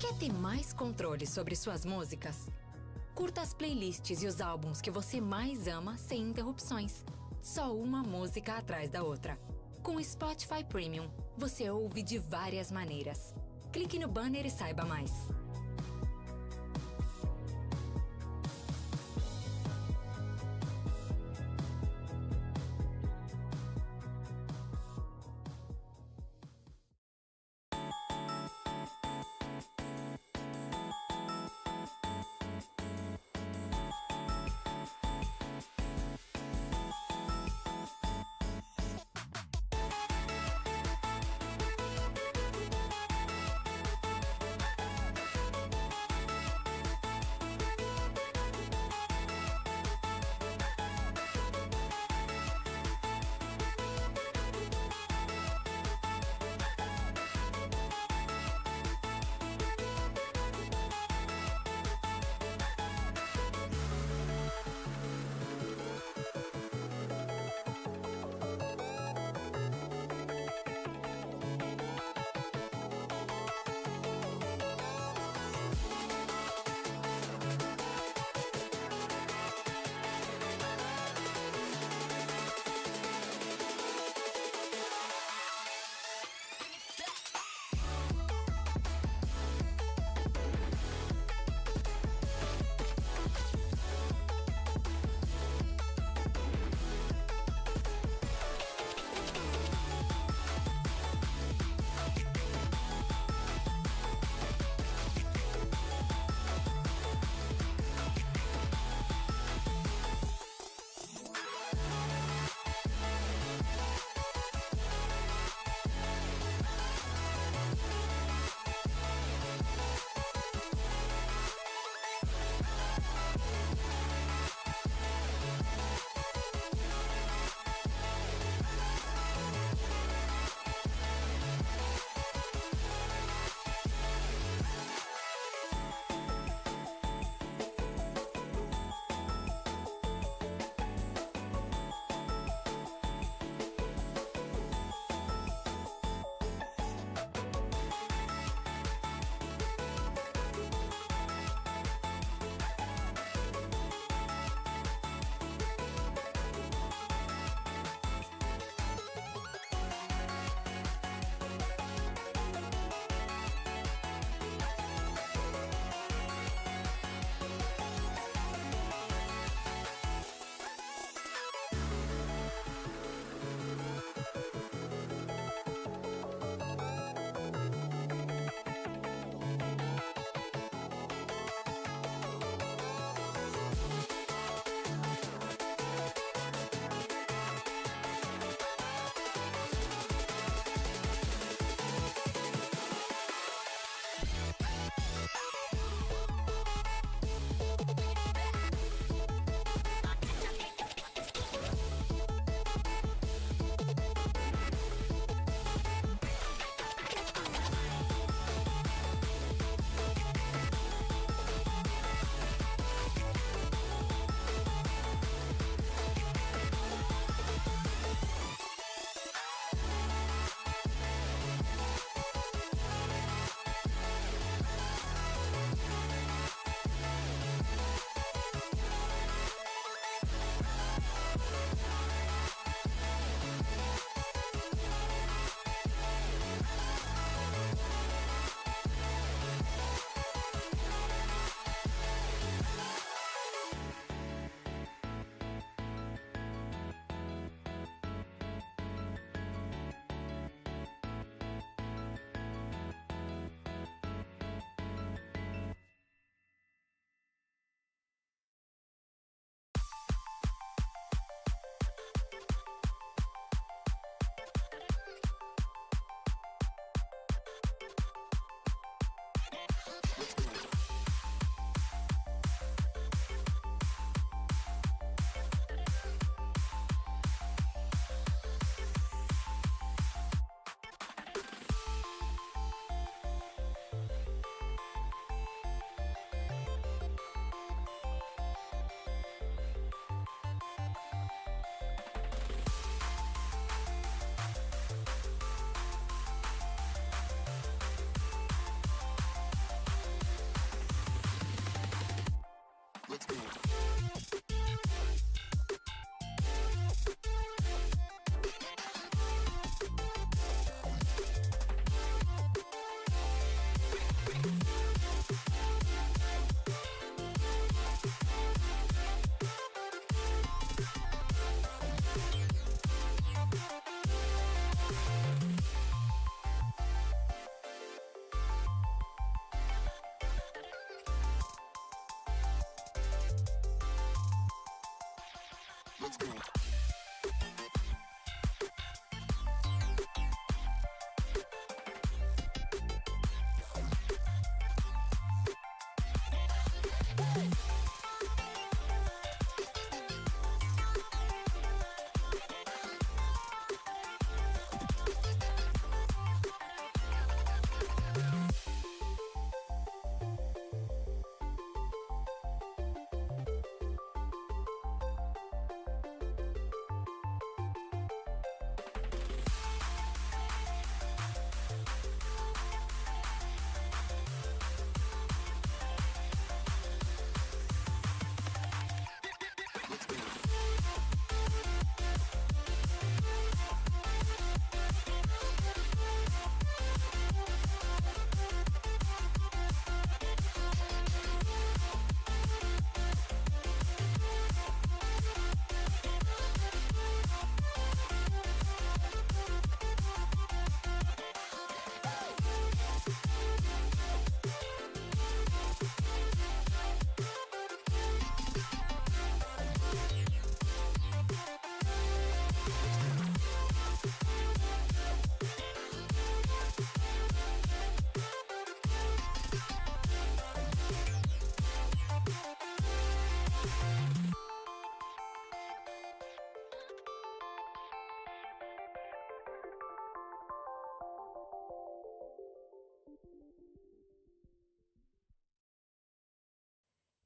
Quer ter mais controle sobre suas músicas? Curta as playlists e os álbuns que você mais ama sem interrupções. Só uma música atrás da outra. Com o Spotify Premium, você ouve de várias maneiras. Clique no banner e saiba mais.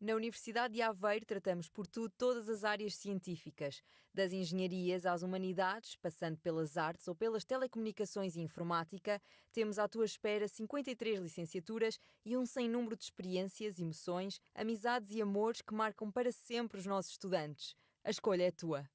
Na Universidade de Aveiro tratamos por tu todas as áreas científicas, das engenharias às humanidades, passando pelas artes ou pelas telecomunicações e informática. Temos à tua espera 53 licenciaturas e um sem número de experiências, emoções, amizades e amores que marcam para sempre os nossos estudantes. A escolha é tua.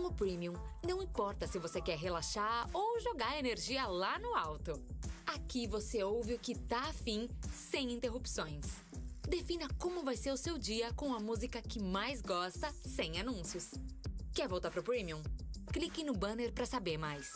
Com o Premium, não importa se você quer relaxar ou jogar energia lá no alto. Aqui você ouve o que tá afim, sem interrupções. Defina como vai ser o seu dia com a música que mais gosta, sem anúncios. Quer voltar pro Premium? Clique no banner para saber mais.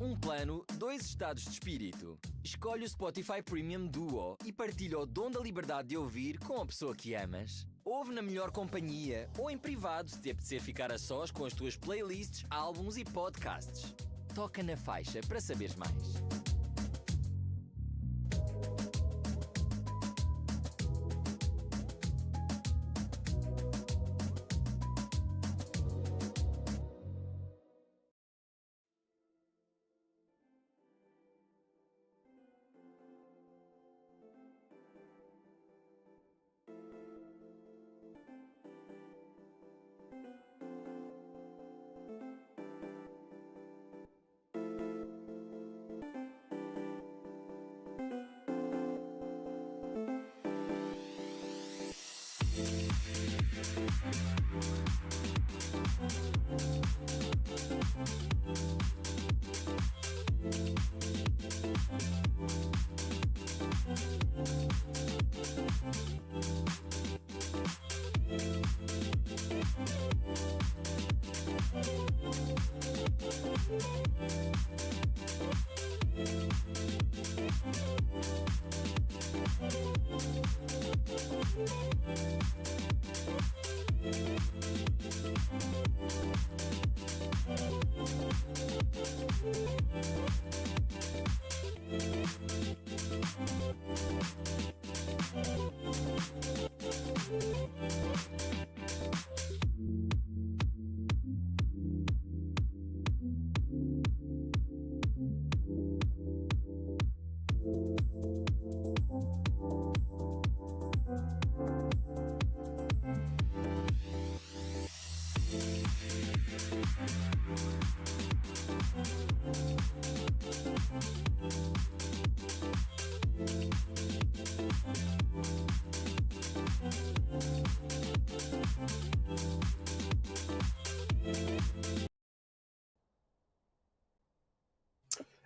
Um plano, 2 estados de espírito. Escolhe o Spotify Premium Duo e partilha o dom da liberdade de ouvir com a pessoa que amas. Ouve na melhor companhia ou em privado se te apetecer ficar a sós com as tuas playlists, álbuns e podcasts. Toca na faixa para saberes mais.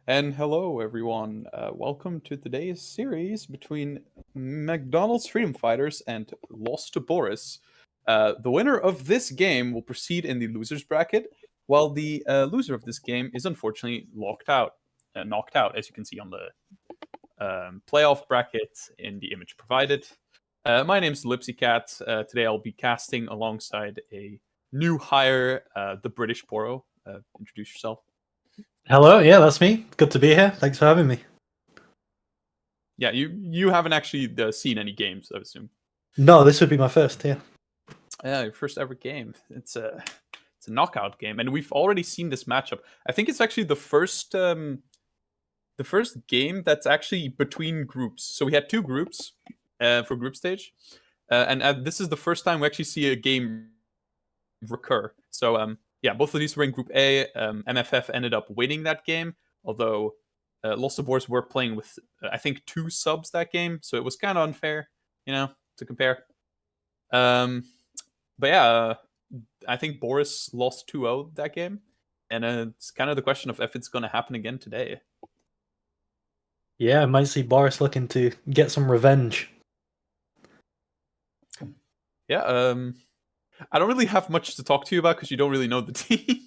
And hello, everyone. Welcome to today's series between McDonald's Freedom Fighters and Lost to Boris. The winner of this game will proceed in the losers bracket, while the loser of this game is unfortunately knocked out, as you can see on the playoff bracket in the image provided. My name is Lipsycat. Today I'll be casting alongside a new hire, the British Poro. Introduce yourself. Hello, yeah, that's me. Good to be here. Thanks for having me. Yeah, you haven't actually seen any games, I assume. No, this would be my first, yeah. Yeah, your first ever game. It's a knockout game, and we've already seen this matchup. I think it's actually the first game that's actually between groups. So we had 2 groups for group stage, and this is the first time we actually see a game recur. So yeah, both of these were in Group A. MFF ended up winning that game, although Lost of Wars were playing with, I think, 2 subs that game, so it was kind of unfair, to compare. But yeah, I think Boris lost 2-0 that game, and it's kind of the question of if it's going to happen again today. Yeah, I might see Boris looking to get some revenge. Yeah, I don't really have much to talk to you about because you don't really know the team.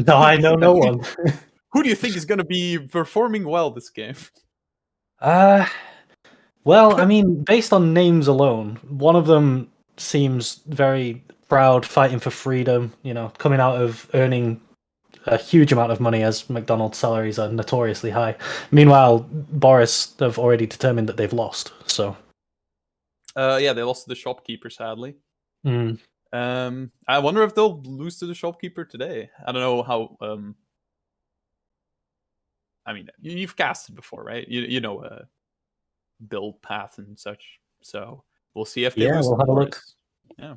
No, I know no one. Who do you think is going to be performing well this game? Well, I mean, based on names alone, one of them seems very proud, fighting for freedom, coming out of earning a huge amount of money as McDonald's salaries are notoriously high. Meanwhile, Boris have already determined that they've lost, so... Yeah, they lost to the shopkeeper, sadly. Mm. I wonder if they'll lose to the shopkeeper today. I don't know how. I mean, you've casted before, right? You know, build path and such. So we'll see if they lose. We'll have a look. Yeah.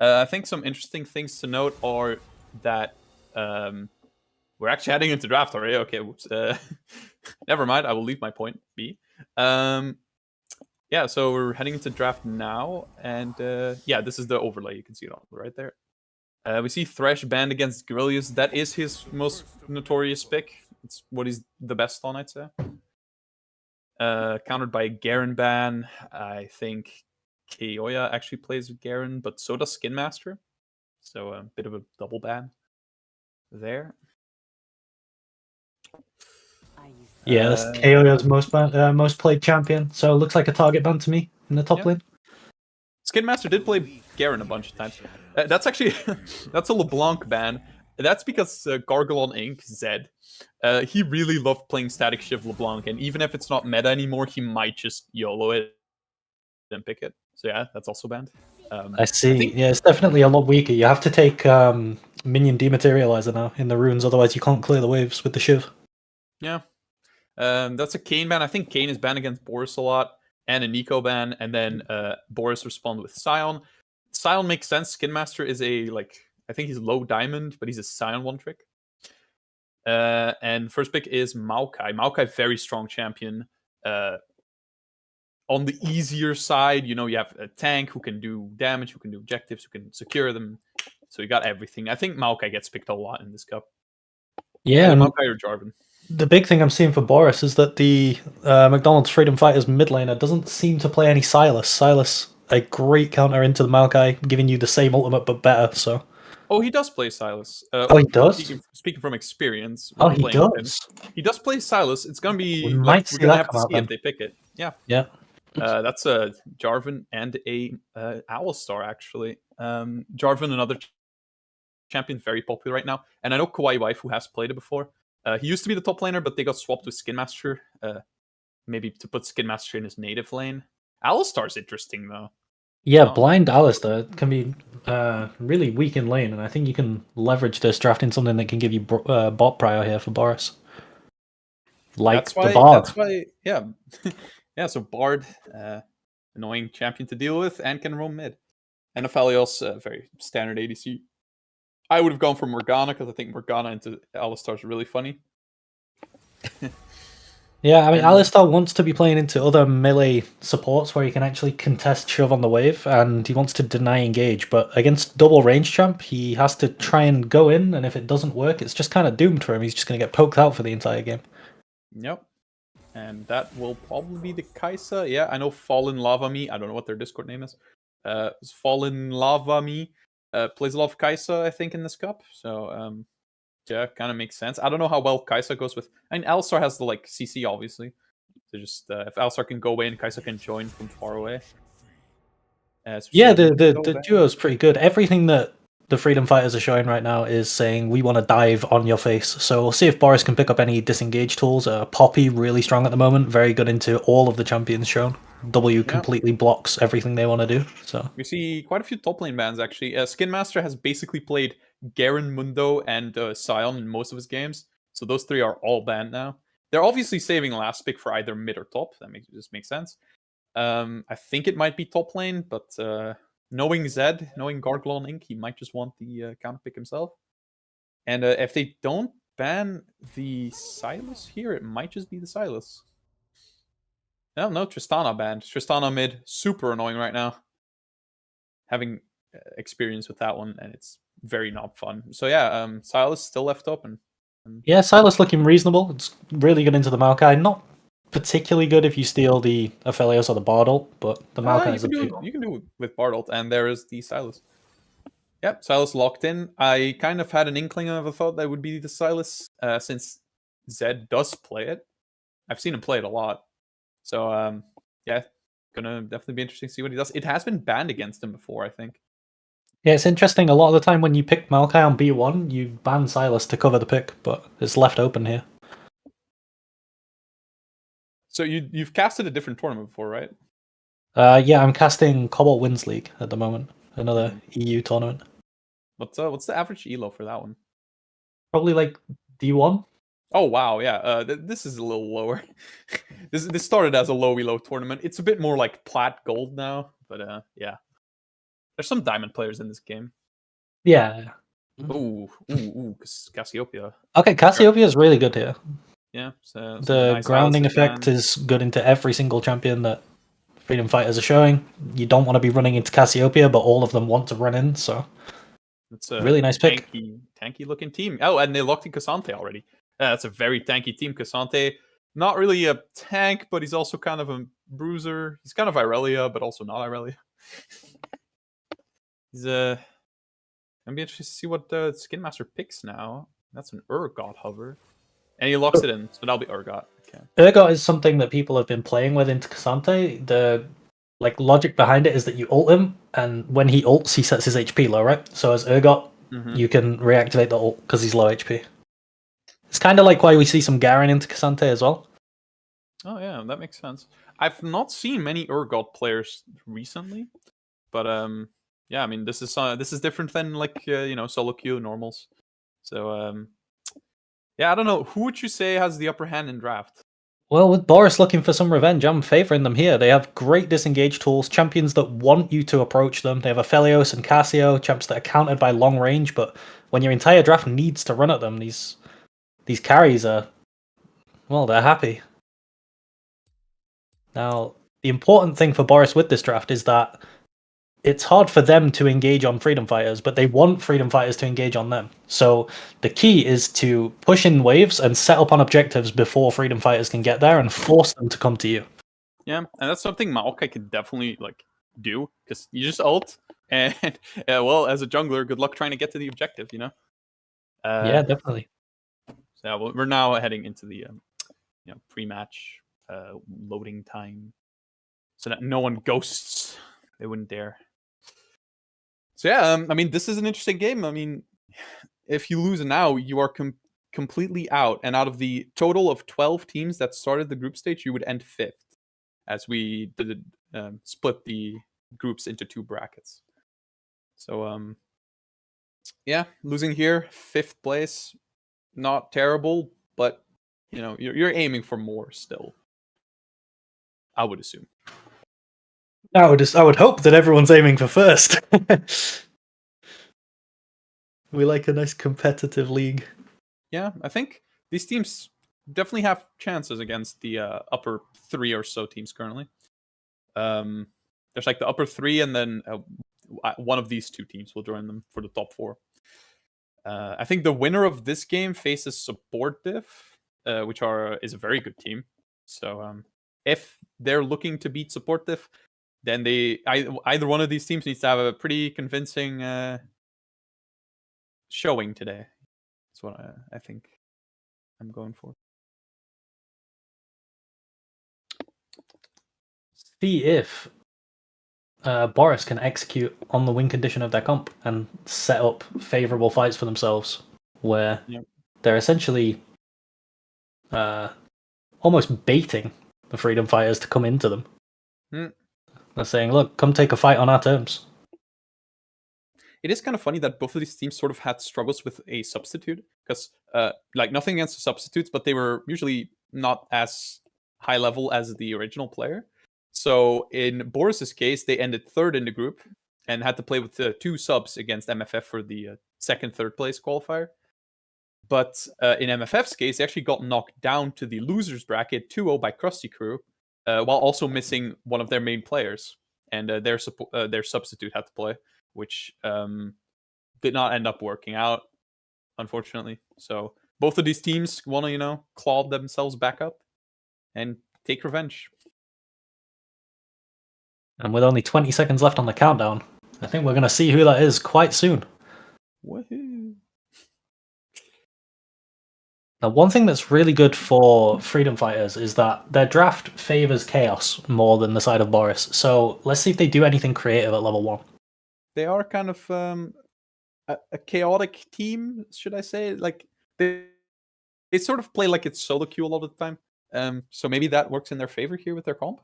I think some interesting things to note are that we're actually heading into draft already. Okay, whoops. Never mind. I will leave my point be. Yeah, so we're heading into draft now, and yeah, this is the overlay. You can see it on right there. We see Thresh banned against Guerrillas. That is his most notorious pick. It's what he's the best on, I'd say. Countered by Garen ban. I think Keoya actually plays with Garen, but so does Skin Master. So a bit of a double ban there. Yeah, that's KO's most played champion. So it looks like a target ban to me in the top lane. Skin Master did play Garen a bunch of times. That's actually that's a LeBlanc ban. That's because Gargalon Inc. Zed. He really loved playing Static Shiv LeBlanc, and even if it's not meta anymore, he might just YOLO it and pick it. So yeah, that's also banned. I see. Yeah, it's definitely a lot weaker. You have to take minion dematerializer now in the runes, otherwise you can't clear the waves with the Shiv. Yeah. That's a Kayn ban. I think Kayn is banned against Boris a lot, and a Nico ban, and then Boris responded with Scion. Scion makes sense. Skin Master is I think he's low diamond, but he's a Scion one trick. And first pick is Maokai. Maokai, very strong champion. On the easier side, you have a tank who can do damage, who can do objectives, who can secure them. So you got everything. I think Maokai gets picked a lot in this cup. Yeah, Maokai or Jarvan. The big thing I'm seeing for Boris is that the McDonald's Freedom Fighters mid laner doesn't seem to play any Silas. Silas, a great counter into the Maokai, giving you the same ultimate but better. So. Oh, he does play Silas. He does? Speaking from experience. He does? He does play Silas. It's going to be... We're going to have to see then. if they pick it. Yeah. Yeah. That's a Jarvan and a Alistar, actually. Jarvan, another champion, very popular right now. And I know Kawaii Waifu has played it before. He used to be the top laner, but they got swapped with Skin Master. Maybe to put Skin Master in his native lane. Alistar's interesting, though. Yeah, blind Alistar can be really weak in lane, and I think you can leverage this drafting something that can give you bot prio here for Boris. Like the Bard. That's why, yeah. Yeah, so Bard, annoying champion to deal with, and can roam mid. And Aphelios, very standard ADC. I would have gone for Morgana, because I think Morgana into Alistar is really funny. Yeah, I mean, Alistar wants to be playing into other melee supports where he can actually contest shove on the wave, and he wants to deny engage, but against double range champ, he has to try and go in, and if it doesn't work, it's just kind of doomed for him. He's just going to get poked out for the entire game. Yep. And that will probably be the Kaisa. Yeah, I know Fallen Lava Me. I don't know what their Discord name is. Fallen Lava Me plays a lot of Kaisa, I think, in this cup. So, yeah, kind of makes sense. I don't know how well Kaisa goes with... I mean, Alistar has the, CC, obviously. So just, if Alistar can go away and Kaisa can join from far away. Yeah, the duo is pretty good. Everything that the Freedom Fighters are showing right now is saying, we want to dive on your face. So we'll see if Boris can pick up any disengage tools. Poppy, really strong at the moment. Very good into all of the champions shown. W completely blocks everything they want to do. So we see quite a few top lane bans, actually. Skin Master has basically played Garen, Mundo, and Scion in most of his games. So those three are all banned now. They're obviously saving last pick for either mid or top. That just makes sense. I think it might be top lane, but knowing Zed, knowing Garglon Inc., he might just want the counter pick himself. And if they don't ban the Silas here, it might just be the Silas. No, Tristana banned. Tristana mid, super annoying right now. Having experience with that one, and it's very not fun. So yeah, Silas still left open. Yeah, Silas looking reasonable. It's really good into the Maokai. Not particularly good if you steal the Aphelios or the Bard ult, but the Maokai is a big... You can do it with Bard ult, and there is the Silas. Yep, Silas locked in. I kind of had an inkling of a thought that would be the Silas, since Zed does play it. I've seen him play it a lot. So, yeah, gonna definitely be interesting to see what he does. It has been banned against him before, I think. Yeah, it's interesting. A lot of the time when you pick Maokai on B1, you ban Silas to cover the pick, but it's left open here. So you've casted a different tournament before, right? Yeah, I'm casting Cobalt Wins League at the moment. Another EU tournament. What's the average elo for that one? Probably like D1. Oh wow, yeah. This is a little lower. This started as a low elo tournament. It's a bit more like plat gold now, but yeah. There's some diamond players in this game. Yeah. Ooh, Cassiopeia. Okay, Cassiopeia is really good here. Yeah. So the nice grounding effect is good into every single champion that Freedom Fighters are showing. You don't want to be running into Cassiopeia, but all of them want to run in, so it's a really nice pick. Tanky looking team. Oh, and they locked in Cassante already. That's a very tanky team. Cassante, not really a tank, but he's also kind of a bruiser. He's kind of Irelia, but also not Irelia. He's gonna be interesting to see what Skin Master picks now. That's an God Hover. And he locks it in, so that'll be Urgot. Okay. Urgot is something that people have been playing with into Cassante. The logic behind it is that you ult him, and when he ults, he sets his HP low, right? So as Urgot, you can reactivate the ult because he's low HP. It's kind of like why we see some Garen into Cassante as well. Oh yeah, that makes sense. I've not seen many Urgot players recently, but yeah, I mean this is different than like solo queue normals. So yeah, I don't know. Who would you say has the upper hand in draft? Well, with Boris looking for some revenge, I'm favouring them here. They have great disengage tools, champions that want you to approach them. They have Aphelios and Cassio, champs that are countered by long range, but when your entire draft needs to run at them, these carries are, well, they're happy. Now, the important thing for Boris with this draft is that it's hard for them to engage on freedom fighters, but they want freedom fighters to engage on them. So the key is to push in waves and set up on objectives before freedom fighters can get there and force them to come to you. Yeah, and that's something Maokai could definitely do, because you just ult, and well, as a jungler, good luck trying to get to the objective, Yeah, definitely. So we're now heading into the pre-match loading time, so that no one ghosts. They wouldn't dare. So yeah, I mean, this is an interesting game. I mean, if you lose now, you are completely out. And out of the total of 12 teams that started the group stage, you would end 5th, as we did split the groups into 2 brackets. So yeah, losing here, 5th place, not terrible, but you're aiming for more still, I would assume. I would hope that everyone's aiming for first. We like a nice competitive league. Yeah, I think these teams definitely have chances against the upper 3 or so teams currently. There's like the upper 3, and then one of these 2 teams will join them for the top 4. I think the winner of this game faces Supportive, which is a very good team. So if they're looking to beat Supportive, then either one of these teams needs to have a pretty convincing showing today. That's what I think I'm going for. See if Boris can execute on the win condition of their comp and set up favourable fights for themselves, where they're essentially almost baiting the freedom fighters to come into them. They're saying, look, come take a fight on our terms. It is kind of funny that both of these teams sort of had struggles with a substitute, because nothing against the substitutes, but they were usually not as high level as the original player. So in Boris's case, they ended 3rd in the group and had to play with 2 subs against MFF for the 2nd, 3rd place qualifier. But in MFF's case, they actually got knocked down to the losers bracket 2-0 by Krusty Crew, while also missing one of their main players, and their substitute had to play, which did not end up working out, unfortunately. So both of these teams want to, claw themselves back up and take revenge. And with only 20 seconds left on the countdown, I think we're going to see who that is quite soon. Woohoo! Now, one thing that's really good for freedom fighters is that their draft favors chaos more than the side of Boris. So let's see if they do anything creative at level 1. They are kind of a chaotic team, should I say? Like they sort of play like it's solo queue a lot of the time. So maybe that works in their favor here with their comp.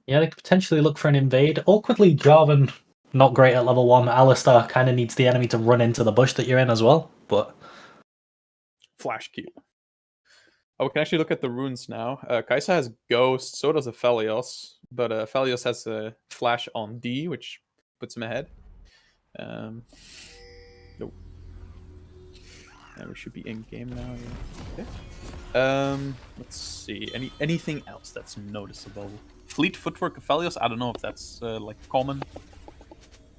Yeah, they could potentially look for an invade. Awkwardly, Jarvan, not great at level 1. Alistar kind of needs the enemy to run into the bush that you're in as well, but Flash Q. Oh, we can actually look at the runes now. Kaisa has Ghost, so does Aphelios, but Aphelios has a Flash on D, which puts him ahead. Nope. And we should be in game now. Yeah. Okay. Let's see. Anything else that's noticeable? Fleet footwork Aphelios. I don't know if that's common.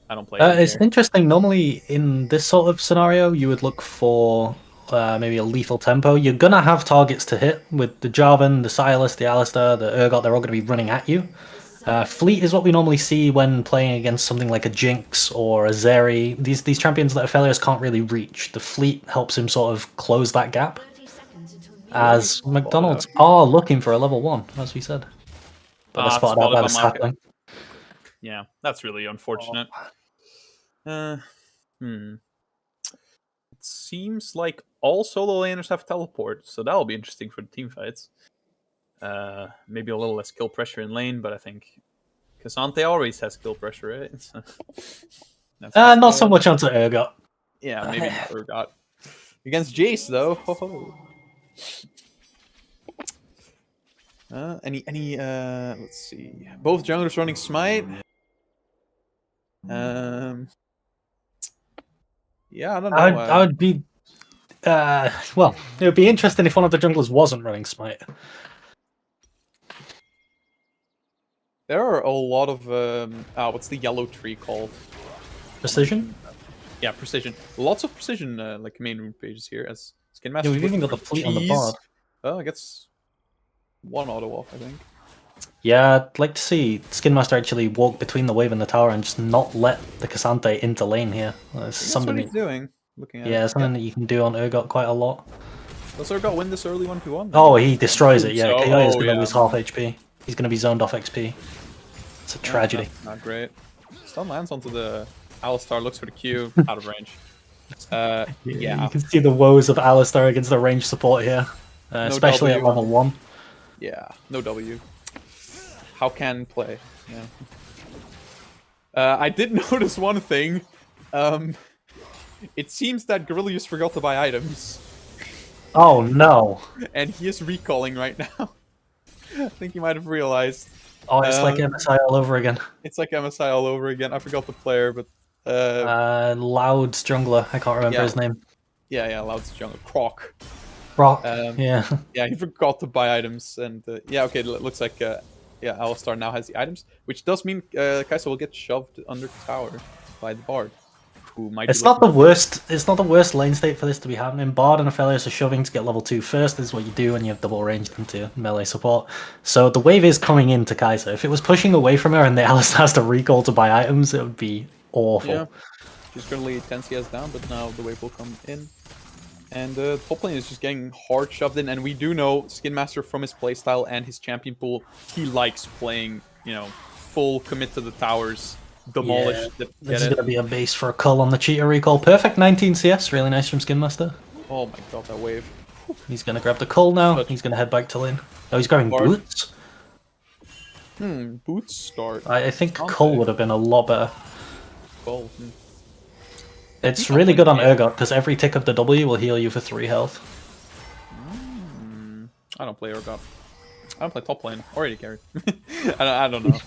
I don't play. It's interesting. Normally, in this sort of scenario, you would look for maybe a lethal tempo. You're gonna have targets to hit with the Jarvan, the Silas, the Alistar, the Urgot. They're all gonna be running at you. Fleet is what we normally see when playing against something like a Jinx or a Zeri. These champions that Aphelios can't really reach. The Fleet helps him sort of close that gap. As McDonald's are looking for a level 1, as we said. But they're spotted out by the sapling. Yeah, that's really unfortunate. It seems like all solo laners have teleport, so that'll be interesting for the team fights. Maybe a little less kill pressure in lane, but I think Cassante always has kill pressure, right? So not so much onto Urgot. Yeah, maybe not Urgot. Against Jace, though. Let's see. Both junglers running Smite. Yeah, I don't know. I would be... well, it would be interesting if one of the junglers wasn't running Smite. There are a lot of... what's the yellow tree called? Precision? Yeah, precision. Lots of precision, like main room pages here. As Skin Master. Yeah, we've even got the fleet on the board. Oh, I guess one auto off, I think. Yeah, I'd like to see Skin Master actually walk between the wave and the tower and just not let the Cassante into lane here. That's something what he's doing. Looking at it. Something that you can do on Urgot quite a lot. Does Urgot win this early 1v1? Oh, he destroys it, yeah. KI is going to lose half man. HP. He's going to be zoned off XP. It's a tragedy. Not great. Stun lands onto the Alistar, looks for the Q, out of range. Yeah. You can see the woes of Alistar against the range support here. Especially at level 1. Yeah, no W. How can play? Yeah. I did notice one thing. It seems that Gorilla just forgot to buy items. Oh no! And he is recalling right now. I think you might have realized. Oh, it's like MSI all over again. It's like MSI all over again. I forgot the player, but... Loud's jungler. I can't remember his name. Yeah, Loud's jungler. Croc. Yeah. Yeah, he forgot to buy items, and yeah, okay, it looks like Alistar now has the items, which does mean Kai'Sa will get shoved under the tower by the Bard, who might. It's not the worst. It's not the worst lane state for this to be happening. Bard and Aphelios are shoving to get level 2 first. This is what you do when you have double range into melee support. So the wave is coming into Kai'Sa. If it was pushing away from her and the Alistar has to recall to buy items, it would be awful. Yeah, she's currently 10 CS down, but now the wave will come in. And top lane is just getting hard shoved in, and we do know Skin Master from his playstyle and his champion pool, he likes playing, full commit to the towers, demolish. Yeah, this is going to be a base for a cull on the cheater recall. Perfect 19 CS, really nice from Skin Master. Oh my god, that wave. He's going to grab the cull now, he's going to head back to lane. Oh, he's grabbing boots? Boots start. I think cull would have been a lot better. Cull, It's really good on Urgot, because every tick of the W will heal you for 3 health. I don't play Urgot. I don't play top lane. Already carried. I don't know.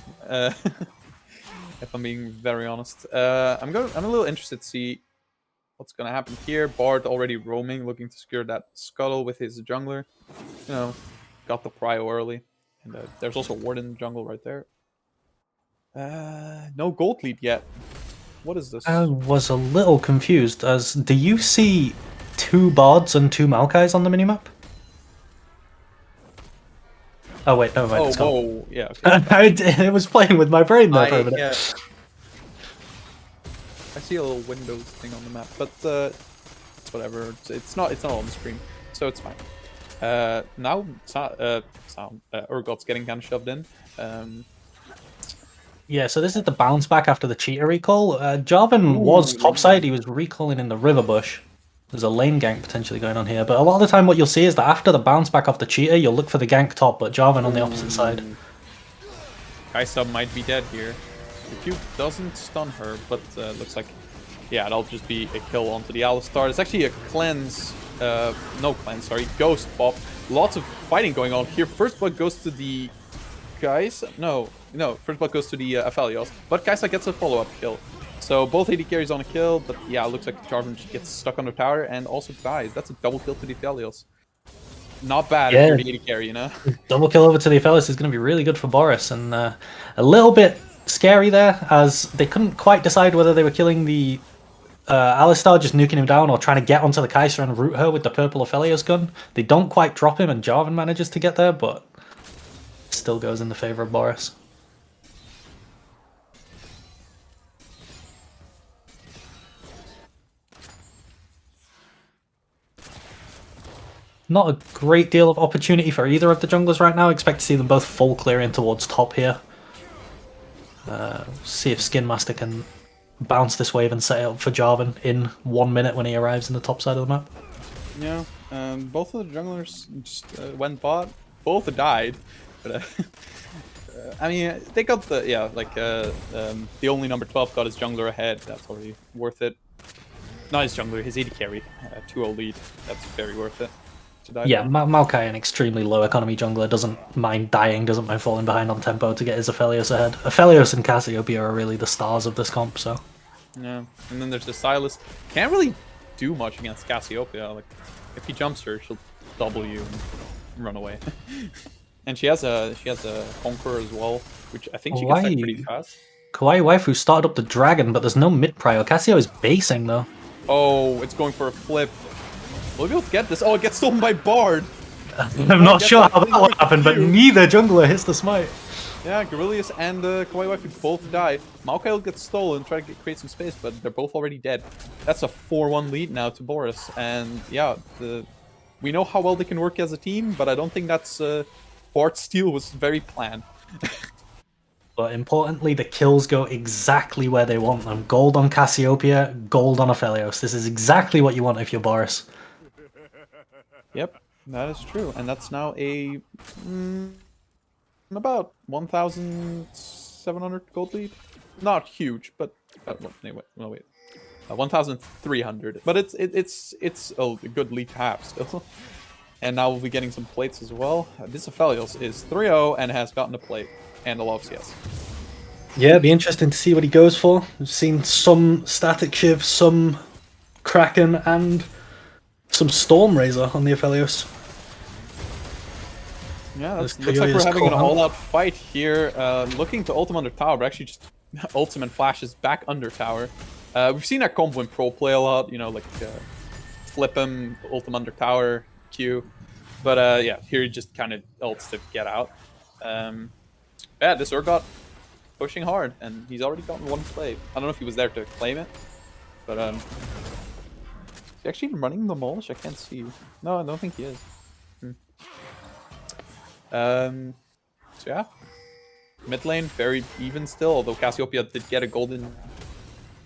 If I'm being very honest. I'm a little interested to see what's gonna happen here. Bard already roaming, looking to secure that scuttle with his jungler. Got the prio early. And there's also Ward in the jungle right there. No gold lead yet. What is this? I was a little confused, as do you see 2 Bards and 2 Maokais on the minimap? Oh wait, never mind. Oh, yeah. Okay. I was playing with my brain there for a minute. Yeah. I see a little Windows thing on the map, but it's whatever. It's not on the screen, so it's fine. Now, Urgot's getting kind of shoved in. Yeah, so this is the bounce back after the cheater recall. Jarvan was topside, he was recalling in the river bush. There's a lane gank potentially going on here, but a lot of the time what you'll see is that after the bounce back off the cheater, you'll look for the gank top, but Jarvan on the opposite side. Kai'Sa might be dead here. The Q doesn't stun her, but looks like, yeah, that'll just be a kill onto the Alistar. It's actually a cleanse, ghost pop. Lots of fighting going on here. First blood goes to the Kai'Sa. No, first blood goes to the Aphelios, but Kai'Sa gets a follow-up kill. So both AD carries on a kill, but yeah, it looks like Jarvan just gets stuck on the tower and also dies. That's a double kill to the Aphelios. Not bad for the AD carry, Double kill over to the Aphelios is going to be really good for Boris, and a little bit scary there, as they couldn't quite decide whether they were killing the Alistar, just nuking him down, or trying to get onto the Kai'Sa and root her with the purple Aphelios gun. They don't quite drop him, and Jarvan manages to get there, but still goes in the favor of Boris. not a great deal of opportunity for either of the junglers right now. Expect to see them both full clearing towards top here. See if Skin Master can bounce this wave and set it up for Jarvan in 1 minute when he arrives in the top side of the map. Yeah, both of the junglers just went bot. Both died, but I mean, they got the the only number 12 got his jungler ahead. That's already worth it. Not his jungler, his AD carry, 2-0 lead. That's very worth it. Yeah, Maokai, an extremely low economy jungler, doesn't mind dying, doesn't mind falling behind on tempo to get his Aphelios ahead. Aphelios and Cassiopeia are really the stars of this comp, so. Yeah, and then there's the Sylas. Can't really do much against Cassiopeia. Like, if he jumps her, she'll double you and run away. And she has a Conqueror as well, which I think she gets like pretty fast. Kawaii Waifu started up the dragon, but there's no mid prio. Cassio is basing though. Oh, it's going for a flip. We'll be able to get this. Oh, it gets stolen by Bard. I'm not sure how that will happen, but neither jungler hits the smite. Yeah, Gorilius and Kawaii Waifu both die. Maokai will get stolen, try to create some space, but they're both already dead. That's a 4-1 lead now to Boris. And yeah, we know how well they can work as a team, but I don't think that's... Bard's steal was very planned. But importantly, the kills go exactly where they want them. Gold on Cassiopeia, gold on Aphelios. This is exactly what you want if you're Boris. Yep, that is true. And that's now a... about 1,700 gold lead. Not huge, but... no, wait. 1,300. But it's a good lead to have still. And now we'll be getting some plates as well. This Aphelios is 3-0 and has gotten a plate. And a lot of CS. Yeah, it'd be interesting to see what he goes for. We've seen some Static Shiv, some Kraken, and some Storm Razor on the Aphelios. Yeah, looks like we're having an all-out fight here. Looking to ult him under tower, but actually just ults him and flashes back under tower. We've seen that combo in pro play a lot, you know, like flip him, ult him under tower, Q. But yeah, here he just kind of ults to get out. Yeah, this Urgot pushing hard, and he's already gotten one play. I don't know if he was there to claim it, but is he actually running the Molish? I can't see. No, I don't think he is. So yeah, mid lane very even still. Although Cassiopeia did get a golden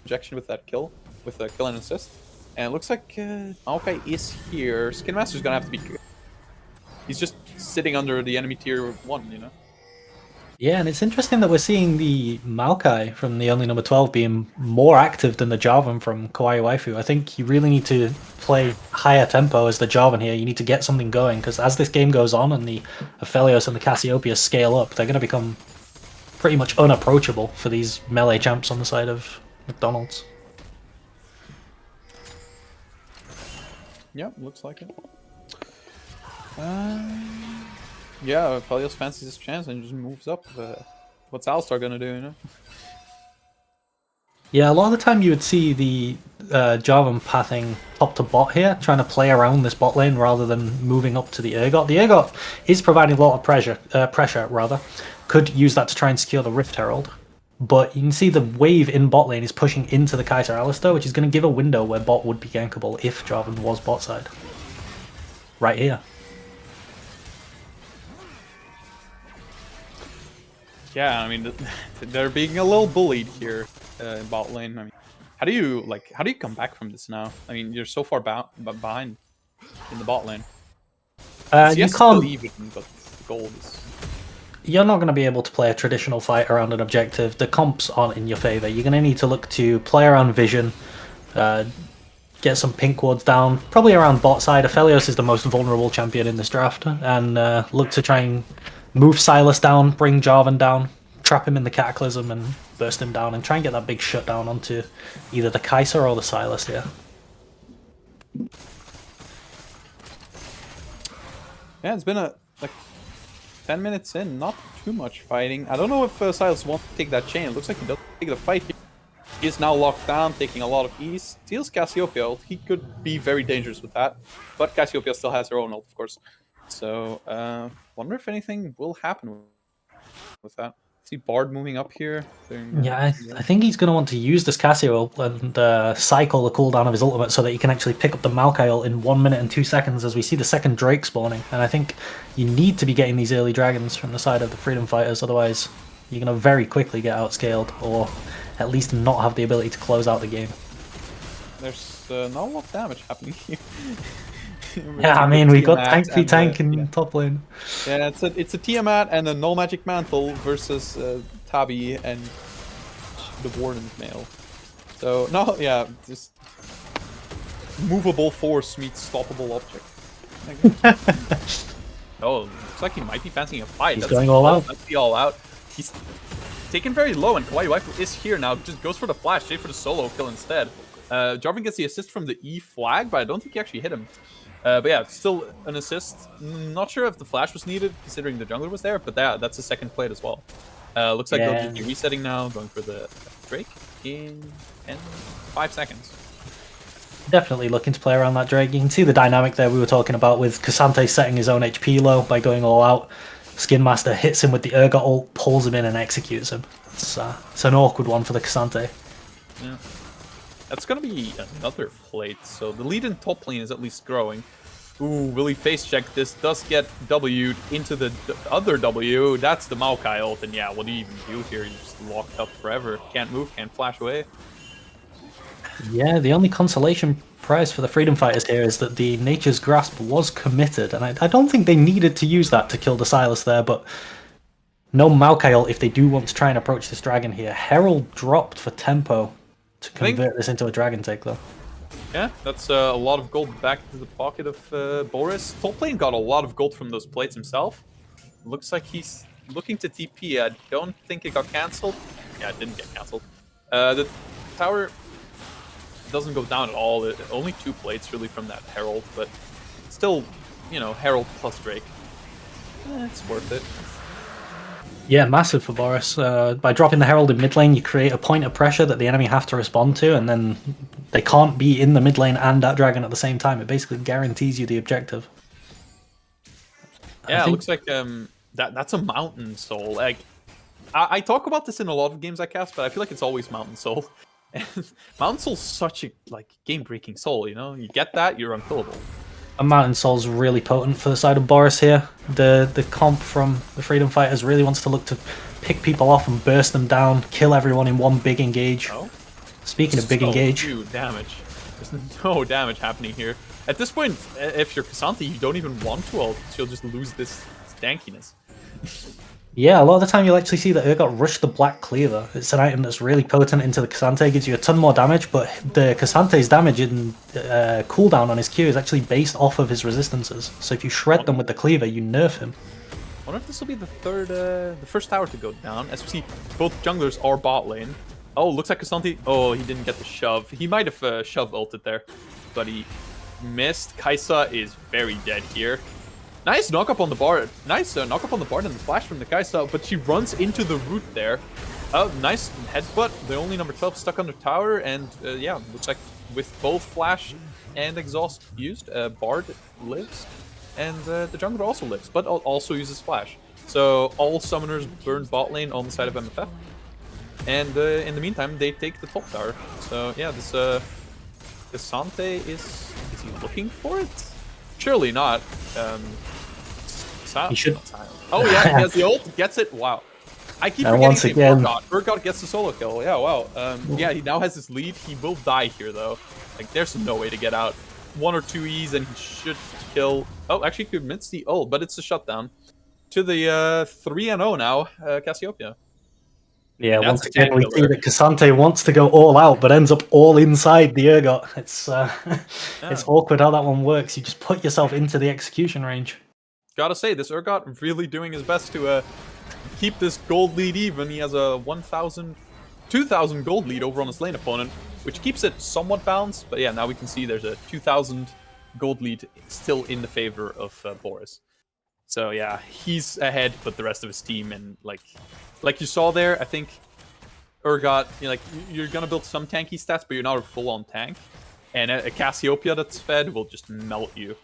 injection with that kill, with a kill and assist, and it looks like Maokai is here. Skin Master's gonna have to be. He's just sitting under the enemy tier 1, you know. Yeah, and it's interesting that we're seeing the Maokai from the only number 12 being more active than the Jarvan from Kawaii Waifu. I think you really need to play higher tempo as the Jarvan here. You need to get something going, because as this game goes on and the Aphelios and the Cassiopeia scale up, they're going to become pretty much unapproachable for these melee champs on the side of McDonald's. Yeah, looks like it. Yeah, Aphelios fancies his chance and just moves up. What's Alistar gonna do, you know? Yeah, a lot of the time you would see the Jarvan pathing top to bot here, trying to play around this bot lane rather than moving up to the Urgot. The Urgot is providing a lot of pressure. Could use that to try and secure the Rift Herald. But you can see the wave in bot lane is pushing into the Kaiser Alistar, which is going to give a window where bot would be gankable if Jarvan was bot side. Right here. Yeah, I mean, they're being a little bullied here in bot lane. I mean, how do you come back from this now? I mean, you're so far behind in the bot lane. You can't. Even, but the gold is. You're not going to be able to play a traditional fight around an objective. The comps aren't in your favor. You're going to need to look to play around vision, get some pink wards down, probably around bot side. Aphelios is the most vulnerable champion in this draft, and look to try and move Sylas down, bring Jarvan down, trap him in the Cataclysm and burst him down, and try and get that big shutdown onto either the Kaiser or the Sylas here. Yeah, it's been like 10 minutes in, not too much fighting. I don't know if Sylas wants to take that chain. It looks like he does take the fight here. He is now locked down, taking a lot of ease. Steals Cassiopeia ult. He could be very dangerous with that, but Cassiopeia still has her own ult, of course. So, wonder if anything will happen with that. See Bard moving up here. Yeah, I think he's going to want to use this Cassio and cycle the cooldown of his ultimate so that he can actually pick up the Maokai ult in 1 minute and 2 seconds as we see the second Drake spawning. And I think you need to be getting these early dragons from the side of the Freedom Fighters, otherwise you're going to very quickly get outscaled, or at least not have the ability to close out the game. There's not a lot of damage happening here. Yeah, I mean, we got tank v tank in top lane. Yeah, it's a Tiamat and a Null Magic Mantle versus Tabi and the Warden's Mail. So, no, yeah, just movable force meets stoppable object. Oh, looks like he might be fancying a fight. He's going all out. That's the all out. He's taken very low, and Kawaii Waifu is here now. Just goes for the flash, straight for the solo kill instead. Jarvan gets the assist from the E flag, but I don't think he actually hit him. But yeah, still an assist. Not sure if the flash was needed, considering the jungler was there, but that's a second plate as well. Looks like they'll be resetting now, going for the Drake in 5 seconds. Definitely looking to play around that Drake. You can see the dynamic there we were talking about with Cassante setting his own HP low by going all out. Skin Master hits him with the Urgot ult, pulls him in and executes him. It's an awkward one for the Cassante. Yeah. That's going to be another plate, so the lead in top lane is at least growing. Ooh, will he face check this? Does get W'd into the other W. That's the Maokai ult, and yeah, what do you even do here? You're just locked up forever. Can't move, can't flash away. Yeah, the only consolation prize for the Freedom Fighters here is that the Nature's Grasp was committed, and I don't think they needed to use that to kill the Silas there, but no Maokai ult if they do want to try and approach this dragon here. Herald dropped for tempo to convert this into a dragon take, though. Yeah, that's a lot of gold back into the pocket of Boris. Top lane got a lot of gold from those plates himself. Looks like he's looking to TP. I don't think it got cancelled. Yeah, it didn't get cancelled. The tower doesn't go down at all. Only 2 plates really from that Herald, but still, you know, Herald plus Drake. It's worth it. Yeah, massive for Boris. By dropping the Herald in mid lane, you create a point of pressure that the enemy have to respond to, and then they can't be in the mid lane and at dragon at the same time. It basically guarantees you the objective. Yeah, it looks like that's a Mountain Soul. Like, I talk about this in a lot of games I cast, but I feel like it's always Mountain Soul. And Mountain Soul's such a game-breaking soul, you know? You get that, you're unkillable. A Mountain Soul's really potent for the side of Boris here. The comp from the Freedom Fighters really wants to look to pick people off and burst them down, kill everyone in one big engage. Oh. Speaking of big engage, damage. There's no damage happening here. At this point, if you're Cassante, you don't even want to ult, because you'll just lose this tankiness. Yeah, a lot of the time you'll actually see that Urgot rush the Black Cleaver. It's an item that's really potent into the Cassante, gives you a ton more damage, but the Cassante's damage in cooldown on his Q is actually based off of his resistances. So if you shred them with the Cleaver, you nerf him. I wonder if this will be the first tower to go down. As we see, both junglers are bot lane. Oh, looks like Cassante. Oh, he didn't get the shove. He might have shove ulted there, but he missed. Kaisa is very dead here. Nice knock up on the bar. Nice knock up on the bar and the flash from the Kaisa, but she runs into the root there. Oh, nice headbutt. The only number 12 stuck under tower, and yeah, looks like with both flash and exhaust used, Bard lives, and the jungler also lives, but also uses flash. So all summoners burn bot lane on the side of MFF, and in the meantime they take the top tower. So yeah, this Cassante is he looking for it? Surely not. He should. Oh yeah, he has the ult, gets it. Wow. I keep forgetting once again, Urgot gets the solo kill. Yeah, wow. Yeah, he now has his lead. He will die here though. Like, there's no way to get out. 1 or 2 E's and he should kill. Oh, actually commits the ult, but it's a shutdown. To the 3-0 now, Cassiopeia. Yeah, once again we see that Cassante wants to go all out, but ends up all inside the Urgot. It's it's awkward how that one works. You just put yourself into the execution range. Gotta say, this Urgot really doing his best to keep this gold lead even. He has a 2,000 gold lead over on his lane opponent, which keeps it somewhat balanced. But yeah, now we can see there's a 2,000 gold lead still in the favor of Boris. So yeah, he's ahead, but the rest of his team, and like you saw there, I think Urgot, you're gonna build some tanky stats, but you're not a full-on tank. And a Cassiopeia that's fed will just melt you.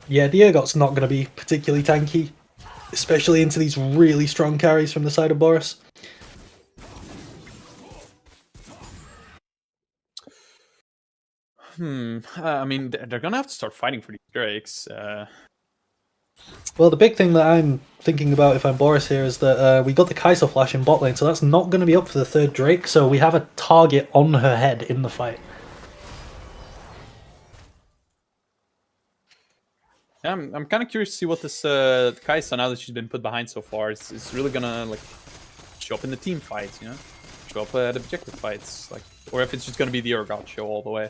Yeah, the Urgot's not going to be particularly tanky. especially into these really strong carries from the side of Boris. I mean, they're gonna have to start fighting for these Drakes. Well, the big thing that I'm thinking about if I'm Boris here is that we got the Kai'Sa flash in bot lane, so that's not going to be up for the third Drake, so we have a target on her head in the fight. Yeah, I'm kind of curious to see what this Kai'Sa, now that she's been put behind so far, is really gonna like show up in the team fights, you know, show up at objective fights, like, or if it's just gonna be the Urgot show all the way.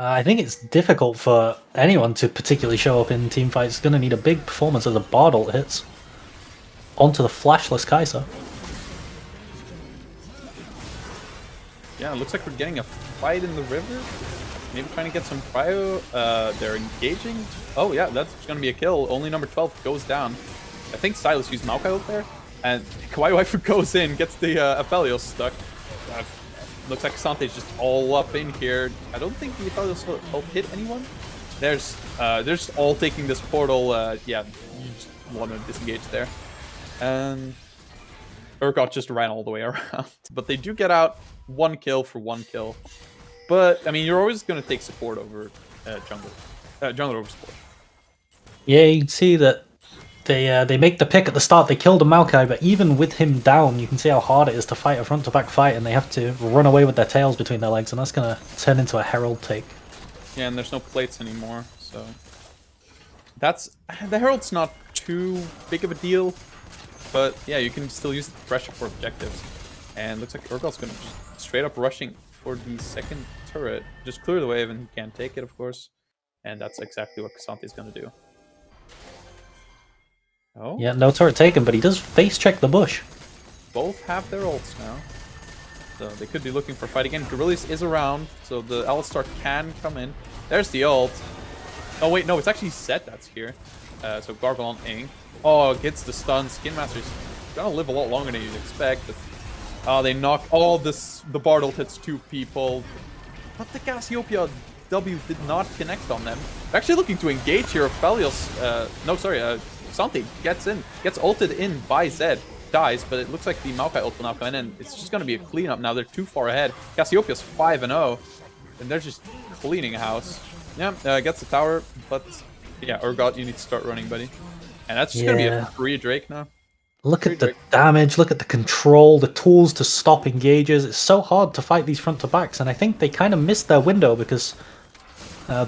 I think it's difficult for anyone to particularly show up in team fights. It's going to need a big performance as the Bard ult hits onto the flashless Kai'Sa. Yeah, it looks like we're getting a fight in the river. Maybe trying to get some cryo. They're engaging. Oh yeah, that's going to be a kill. Only number 12 goes down. I think Silas used Maokai ult there. And Kawaii Waifu goes in, gets the Aphelios stuck. Looks like Sante's just all up in here. I don't think the Aphelios ult hit anyone. They're just all taking this portal. Yeah, you just want to disengage there. And Urgot just ran all the way around. But they do get out 1 kill for 1 kill. But, I mean, you're always going to take support over jungler over support. Yeah, you can see that they make the pick at the start. They killed a Maokai, but even with him down, you can see how hard it is to fight a front-to-back fight, and they have to run away with their tails between their legs, and that's going to turn into a Herald take. Yeah, and there's no plates anymore, so... The Herald's not too big of a deal, but yeah, you can still use it to pressure for objectives. And looks like Urgot's going to just straight up rushing for the second turret. Just clear the wave, and he can't take it, of course. And that's exactly what Kasante's going to do. Oh. Yeah, no turret taken, but he does face check the bush. Both have their ults now. So they could be looking for a fight again. Guerrillas is around, so the Alistar can come in. There's the ult. Oh wait, no, it's actually Zed that's here. So Gargle on Ing. Oh, gets the stun. Skin Master's gonna live a lot longer than you'd expect. But, they knock all this. The Bard ult hits 2 people. But the Cassiopeia W did not connect on them. They're actually looking to engage here. Aphelios, Sante gets ulted in by Zed, dies, but it looks like the Maokai ult will now come in, and it's just going to be a cleanup now. They're too far ahead. Cassiopeia's 5-0, and they're just cleaning house. Yeah, gets the tower, but yeah, Urgot, you need to start running, buddy. And that's just going to be a free Drake now. Look at the damage, look at the control, the tools to stop engages. It's so hard to fight these front-to-backs, and I think they kind of missed their window because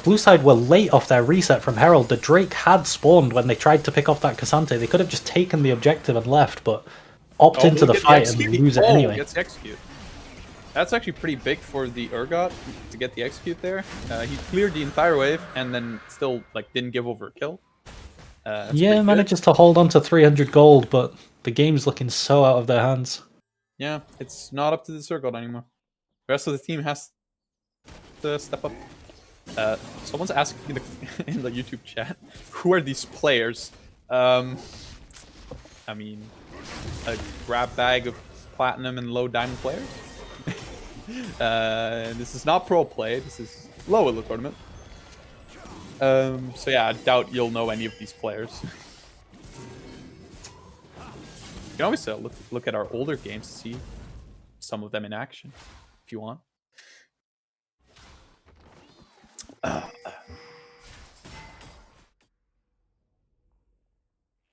blue side were late off their reset from Herald. The Drake had spawned when they tried to pick off that Kasante. They could have just taken the objective and left, but opt into the fight and lose it anyway. Gets the execute. That's actually pretty big for the Urgot to get the execute there. He cleared the entire wave and then still didn't give over a kill. Yeah, manages to hold on to 300 gold, but the game's looking so out of their hands. Yeah, it's not up to the Urgot anymore. The rest of the team has to step up. Someone's asking in the YouTube chat, who are these players? I mean, a grab bag of platinum and low diamond players. This is not pro play. This is low in the tournament. So yeah, I doubt you'll know any of these players. You can always look at our older games to see some of them in action, if you want.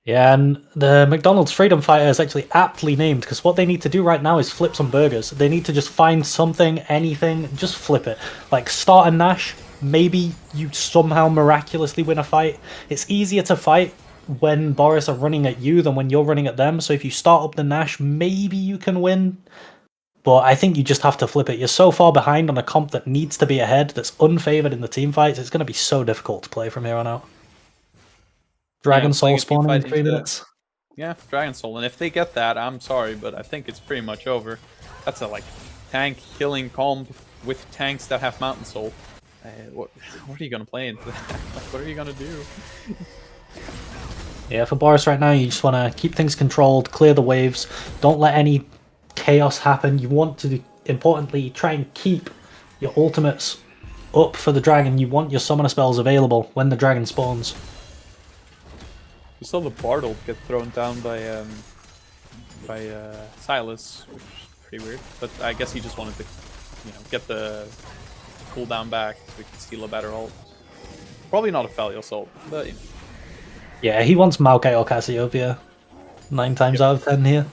Yeah, and the McDonald's Freedom Fighter is actually aptly named because what they need to do right now is flip some burgers. They need to just find something, anything, just flip it. Like start a Nash, maybe you somehow miraculously win a fight. It's easier to fight when Boris are running at you than when you're running at them, so if you start up the Nash, maybe you can win. But I think you just have to flip it. You're so far behind on a comp that needs to be ahead, that's unfavored in the team fights, it's going to be so difficult to play from here on out. Dragon Soul spawning in 3 minutes. Yeah, Dragon Soul. And if they get that, I'm sorry, but I think it's pretty much over. That's a tank killing comp with tanks that have Mountain Soul. What are you going to play into that? What are you going to do? Yeah, for Boris right now, you just want to keep things controlled, clear the waves, don't let any chaos happen. You want to, importantly, try and keep your ultimates up for the dragon. You want your summoner spells available when the dragon spawns. You saw the Bartle get thrown down by Silas, which is pretty weird. But I guess he just wanted to, get the cooldown back so we could steal a better ult. Probably not a Falio assault, but Yeah, he wants Maokai or Cassiopeia 9 times out of 10 here.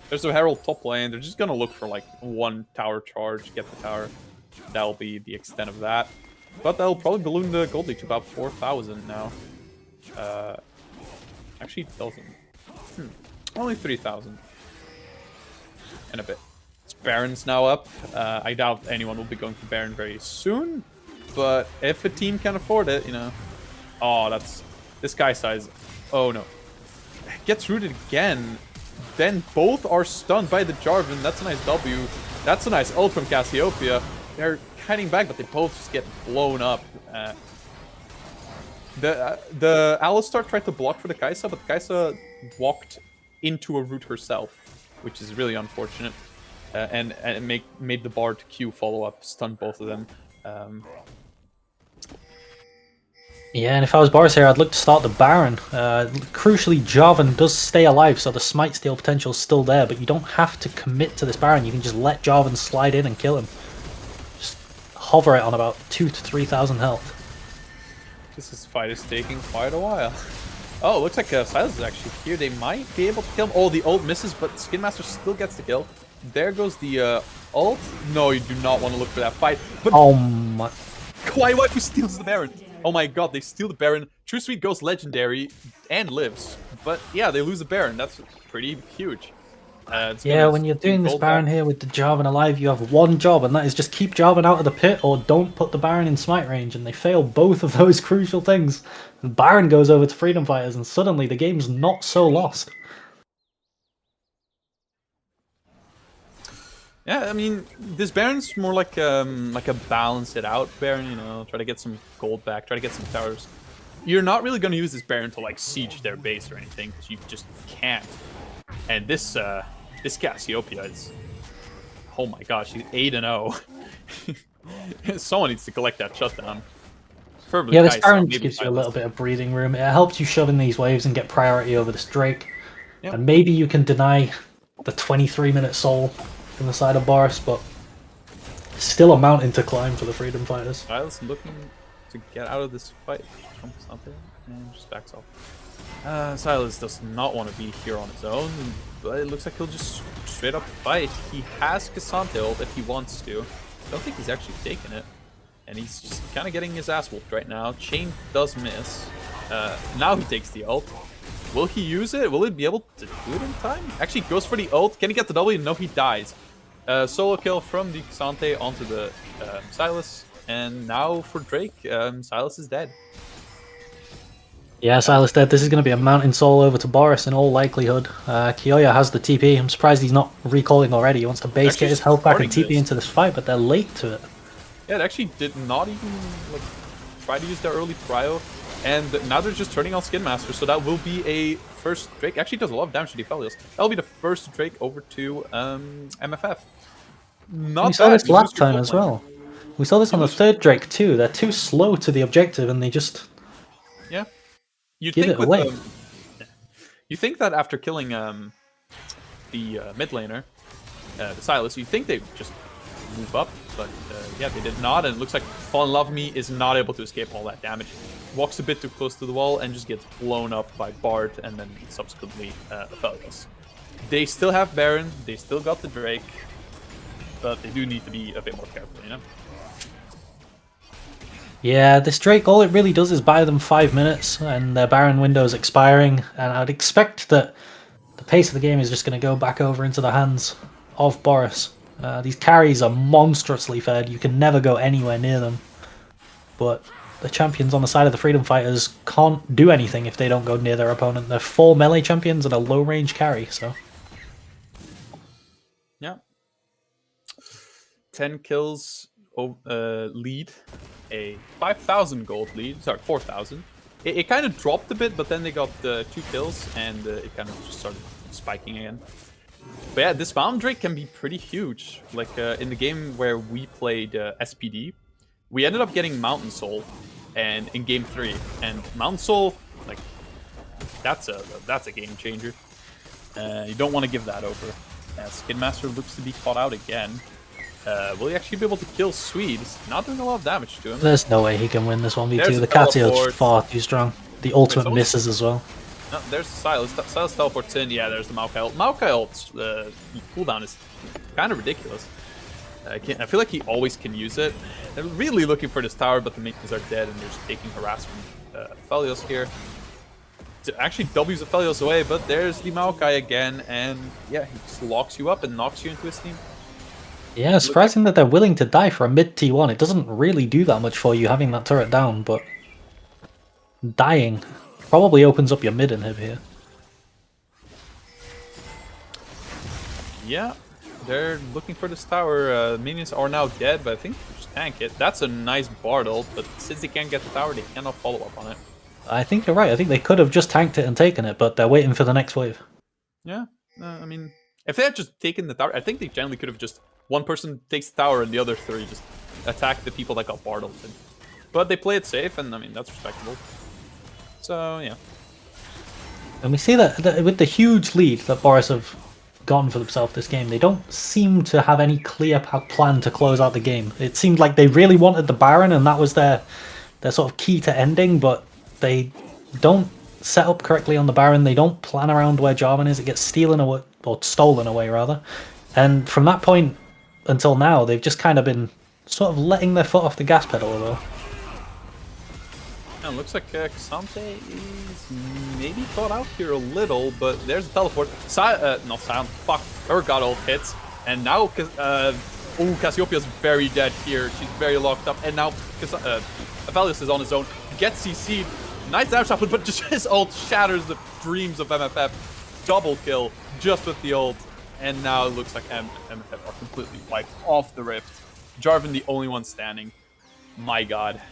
There's a Herald top lane. They're just gonna look for like 1 tower charge, get the tower. That'll be the extent of that. But that'll probably balloon the gold league to about 4,000 now. Actually, it doesn't. Only 3,000. And a bit. It's Baron's now up. I doubt anyone will be going for Baron very soon. But if a team can afford it, Oh, that's... This guy size. Oh, no. Gets rooted again. Then both are stunned by the Jarvan. That's a nice W. That's a nice ult from Cassiopeia. They're hiding back, but they both just get blown up. The Alistar tried to block for the Kai'Sa, but the Kai'Sa walked into a root herself, which is really unfortunate. And it made the BOR to Q follow up, stunned both of them. Yeah, and if I was Boris here, I'd look to start the Baron. Crucially, Jarvan does stay alive, so the smite steal potential is still there, but you don't have to commit to this Baron. You can just let Jarvan slide in and kill him. Just hover it on about 2,000 to 3,000 health. This fight is taking quite a while. Oh, it looks like Silas is actually here. They might be able to kill him. Oh, the ult misses, but Skin Master still gets the kill. There goes the ult. No, you do not want to look for that fight. But oh my... Kawaii Waifu steals the Baron. Oh my god, they steal the Baron. True Sweet goes legendary and lives. But yeah, they lose the Baron. That's pretty huge. Yeah, when you're doing this Baron here with the Jarvan alive, you have one job, and that is just keep Jarvan out of the pit or don't put the Baron in smite range, and they fail both of those crucial things. And Baron goes over to Freedom Fighters, and suddenly the game's not so lost. Yeah, I mean, this Baron's more like a balance it out Baron, try to get some gold back, try to get some towers. You're not really going to use this Baron to like siege their base or anything, because you just can't. And this Cassiopeia is, oh my gosh, she's 8-0. Someone needs to collect that shutdown. Preferably yeah, this Kai'Sa, Baron just gives you a little bit of breathing room. It helps you shove in these waves and get priority over this Drake. Yep. And maybe you can deny the 23-minute soul from the side of Boris, but still a mountain to climb for the Freedom Fighters. Silas looking to get out of this fight from something and just backs off. Silas does not want to be here on his own, but it looks like he'll just straight up fight. He has Cassante ult if he wants to. I don't think he's actually taking it. And he's just kind of getting his ass whooped right now. Chain does miss. Now he takes the ult. Will he use it? Will it be able to do it in time? Actually goes for the ult. Can he get the W? No, he dies. Solo kill from the Cassante onto the Silas. And now for Drake, Silas is dead. Yeah, Silas dead. This is going to be a mountain soul over to Boris in all likelihood. Kiyoya has the TP. I'm surprised he's not recalling already. He wants to base, get his health back and TP into this fight, but they're late to it. Yeah, it actually did not even try to use their early prio. And now they're just turning on Skin Master, so that will be a first Drake. Actually does a lot of damage to the Felios. That'll be the first Drake over to MFF. We saw this last time as well. We saw this on the third Drake too. They're too slow to the objective and they just... Yeah. You'd give think it away. You think that after killing the mid laner, the Silas, you think they'd just move up, but yeah, they did not, and it looks like Fall in Love with Me is not able to escape all that damage. Walks a bit too close to the wall and just gets blown up by Bard and then subsequently Aphelios. They still have Baron, they still got the Drake, but they do need to be a bit more careful, Yeah, this Drake, all it really does is buy them 5 minutes, and their Baron window is expiring, and I'd expect that the pace of the game is just going to go back over into the hands of Boris. These carries are monstrously fed, you can never go anywhere near them, but the champions on the side of the Freedom Fighters can't do anything if they don't go near their opponent. They're 4 melee champions and a low range carry, so... Yeah. 10 kills lead. A 5,000 gold lead. Sorry, 4,000. It kind of dropped a bit, but then they got 2 kills, and it kind of just started spiking again. But yeah, this Mountain Drake can be pretty huge. Like, in the game where we played SPD, we ended up getting Mountain Soul and in Game 3. And Mountain Soul, like, that's a game changer. You don't want to give that over. Skid Master looks to be caught out again. Will he actually be able to kill Swede? He's not doing a lot of damage to him. There's no way he can win this 1v2. There's The a teleport. Catio's far too strong. The ultimate misses as well. No, there's Silas. Silas teleports in. Yeah, there's the Maokai ult. Maokai ult's cooldown is kind of ridiculous. I feel like he always can use it. They're really looking for this tower, but the minions are dead, and they're just taking harassment. Aphelios here. Actually W's Aphelios away, but there's the Maokai again, and yeah, he just locks you up and knocks you into his team. Yeah, surprising that they're willing to die for a mid T1. It doesn't really do that much for you having that turret down, but dying probably opens up your mid inhib here. Yeah, they're looking for this tower. Minions are now dead, but I think they just tank it. That's a nice Bard ult, but since they can't get the tower, they cannot follow up on it. I think you're right. I think they could have just tanked it and taken it, but they're waiting for the next wave. Yeah, I mean, if they had just taken the tower, I think they generally could have just one person takes the tower and the other three just attack the people that got Bard ulted. But they play it safe, and I mean, that's respectable. So, yeah. And we see that with the huge lead that Boris have gotten for themselves this game, they don't seem to have any clear plan to close out the game. It seemed like they really wanted the Baron, and that was their sort of key to ending, but they don't set up correctly on the Baron. They don't plan around where Jarvan is. It gets stolen away, rather. And from that point until now, they've just kind of been sort of letting their foot off the gas pedal a little. Yeah, it looks like Xante is maybe caught out here a little, but there's a teleport. Not Silent, fuck. Urgot ult hits, and now Cassiopeia's very dead here. She's very locked up, and now Aphelios is on his own. Gets CC'd. Nice damage output, but just his ult shatters the dreams of MFF. Double kill just with the ult, and now it looks like MFF are completely wiped off the rift. Jarvan the only one standing. My god.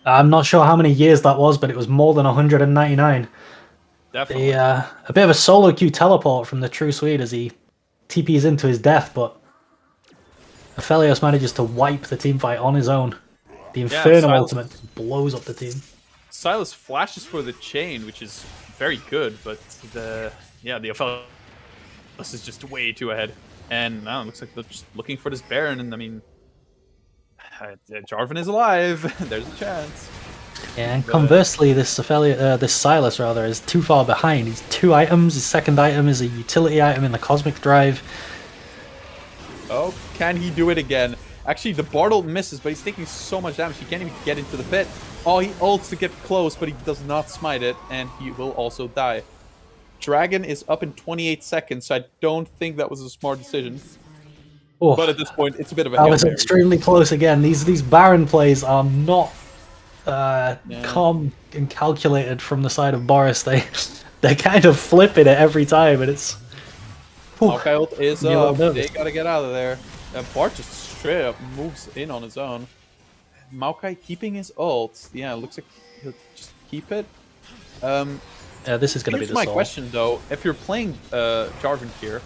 I'm not sure how many years that was, but it was more than 199. Definitely. A bit of a solo queue teleport from the True Swede as he TPs into his death, but Aphelios manages to wipe the teamfight on his own. The Inferno ultimate blows up the team. Silas flashes for the chain, which is very good, but the Aphelios is just way too ahead. And now it looks like they're just looking for this Baron, and I mean, Jarvan is alive. There's a chance. Yeah, and conversely, this Silas is too far behind. He's 2 items. His second item is a utility item in the Cosmic Drive. Oh, can he do it again? Actually, the Bard ult misses, but he's taking so much damage he can't even get into the pit. Oh, he ults to get close, but he does not smite it, and he will also die. Dragon is up in 28 seconds, so I don't think that was a smart decision. Oh, but at this point, it's a bit of a that was extremely close again. These Baron plays are not calm and calculated from the side of Boris. They're kind of flipping it every time, and it's... Maokai ult is up. They gotta get out of there. Bart just straight up moves in on his own. Maokai keeping his ult. Yeah, it looks like he'll just keep it. This is going to be the my question, though. If you're playing Jarvan here,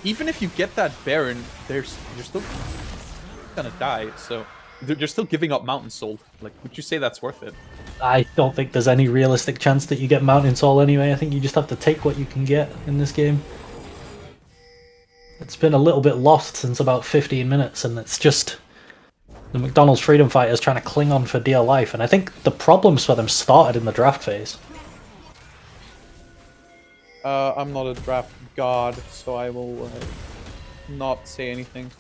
even if you get that Baron, you're still gonna die. So you're still giving up Mountain Soul. Like, would you say that's worth it? I don't think there's any realistic chance that you get Mountain Soul anyway. I think you just have to take what you can get in this game. It's been a little bit lost since about 15 minutes, and it's just the McDonald's Freedom Fighters trying to cling on for dear life. And I think the problems for them started in the draft phase. I'm not a draft god, so I will not say anything.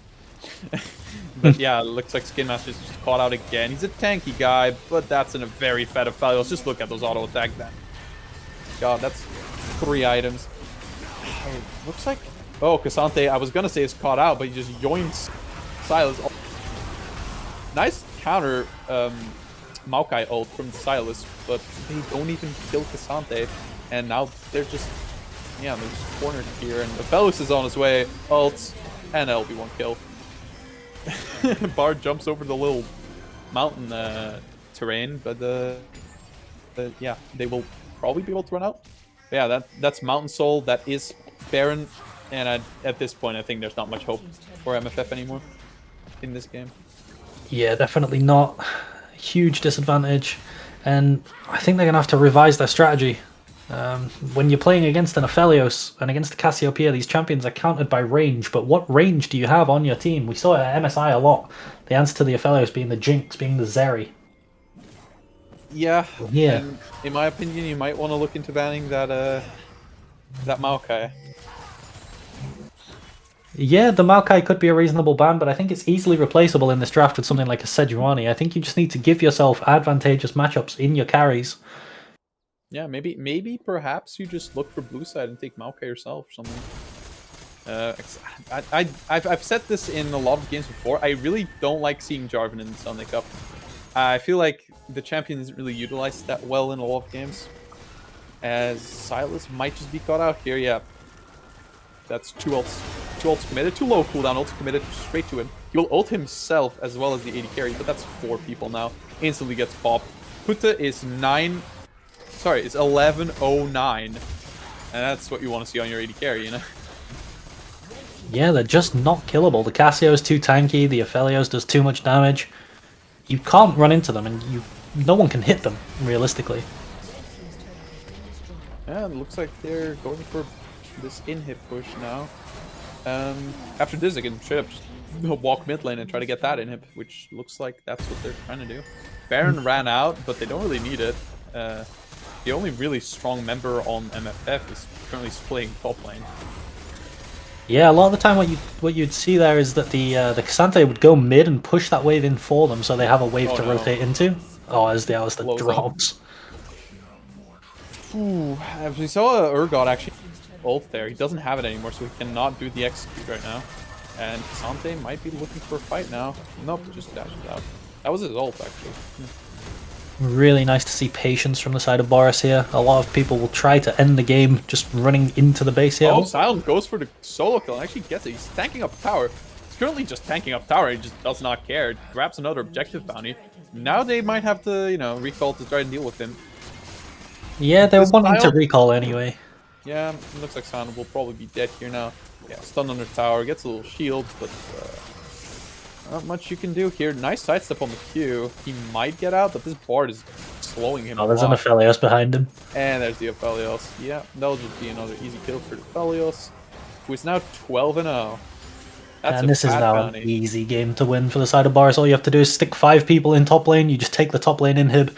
But yeah, it looks like Skin Master's just caught out again. He's a tanky guy, but that's in a very fed Aphelios. Just look at those auto attack then. God, that's 3 items. Looks like... Oh, Cassante, I was gonna say is caught out, but he just yoinks Silas. Nice counter Maokai ult from Silas, but they don't even kill Cassante. And now they're just... Yeah, they're just cornered here, and Aphelios is on his way. Ults, and LB1 kill. Bard jumps over the little mountain terrain, but yeah, they will probably be able to run out. But yeah, that's Mountain Soul. That is Baron, and at this point, I think there's not much hope for MFF anymore in this game. Yeah, definitely not. Huge disadvantage, and I think they're gonna have to revise their strategy. When you're playing against an Aphelios and against the Cassiopeia, these champions are countered by range, but what range do you have on your team? We saw it at MSI a lot. The answer to the Aphelios being the Jinx, being the Zeri. Yeah, Yeah. and in my opinion, you might want to look into banning that Maokai. Yeah, the Maokai could be a reasonable ban, but I think it's easily replaceable in this draft with something like a Sejuani. I think you just need to give yourself advantageous matchups in your carries. Yeah, maybe perhaps you just look for blue side and take Maokai yourself or something. I've said this in a lot of games before. I really don't like seeing Jarvan in the Sunday Cup. I feel like the champion isn't really utilized that well in a lot of games. As Silas might just be caught out here. Yeah, that's two ults committed, too low cooldown ults committed straight to him. He will ult himself as well as the AD carry, but that's 4 people now. Instantly gets popped. Puta is 1109. And that's what you want to see on your AD carry, you know? Yeah, they're just not killable. The Cassio's too tanky, the Aphelios does too much damage. You can't run into them, and no one can hit them, realistically. Yeah, it looks like they're going for this inhib push now. After this, they can straight up just walk mid lane and try to get that inhib, which looks like that's what they're trying to do. Baron ran out, but they don't really need it. The only really strong member on MFF is currently playing top lane. Yeah, a lot of the time what you'd see there is that the Cassante would go mid and push that wave in for them, so they have a wave to rotate into. Oh, as the Alistar drops. Ooh, we saw Urgot actually ult there. He doesn't have it anymore, so he cannot do the execute right now. And Cassante might be looking for a fight now. Nope, just dashes out. That was his ult, actually. Really nice to see patience from the side of Boris here. A lot of people will try to end the game just running into the base here. Oh, Silent goes for the solo kill and actually gets it. He's tanking up tower. He's currently just tanking up tower. He just does not care. Grabs another objective bounty. Now they might have to, you know, recall to try and deal with him. Yeah, they're wanting to recall anyway. Yeah, it looks like Silent will probably be dead here now. Yeah, stunned under tower. Gets a little shield, but not much you can do here. Nice sidestep on the Q. He might get out, but this board is slowing him. Oh, there's an Aphelios behind him. And there's the Aphelios. Yeah, that'll just be another easy kill for the Aphelios, who is now 12-0. And this is now an easy game to win for the side of Boris. All you have to do is stick 5 people in top lane. You just take the top lane inhib.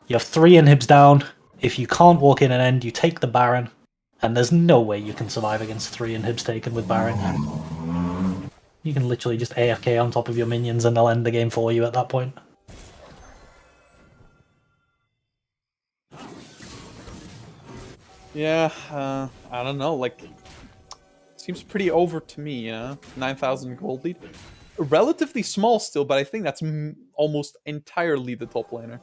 You have 3 inhibs down. If you can't walk in and end, you take the Baron. And there's no way you can survive against 3 inhibs taken with Baron. You can literally just AFK on top of your minions and they'll end the game for you at that point. Yeah, I don't know, like, seems pretty over to me, 9,000 gold lead. Relatively small still, but I think that's almost entirely the top laner.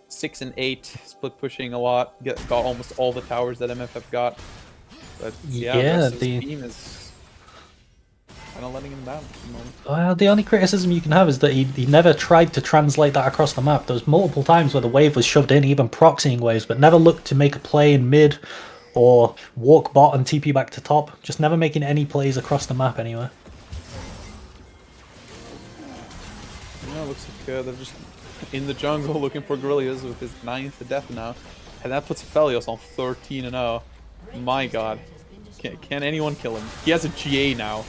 6 and 8, split pushing a lot, got almost all the towers that MFF got. But yeah, the team is kind of letting him down at the moment. Well, the only criticism you can have is that he never tried to translate that across the map. There was multiple times where the wave was shoved in, even proxying waves, but never looked to make a play in mid or walk bot and TP back to top. Just never making any plays across the map anywhere. Yeah, looks like they're just in the jungle looking for Gorillas with his 9th death now. And that puts Aphelios on 13-0. My god. Can anyone kill him? He has a GA now.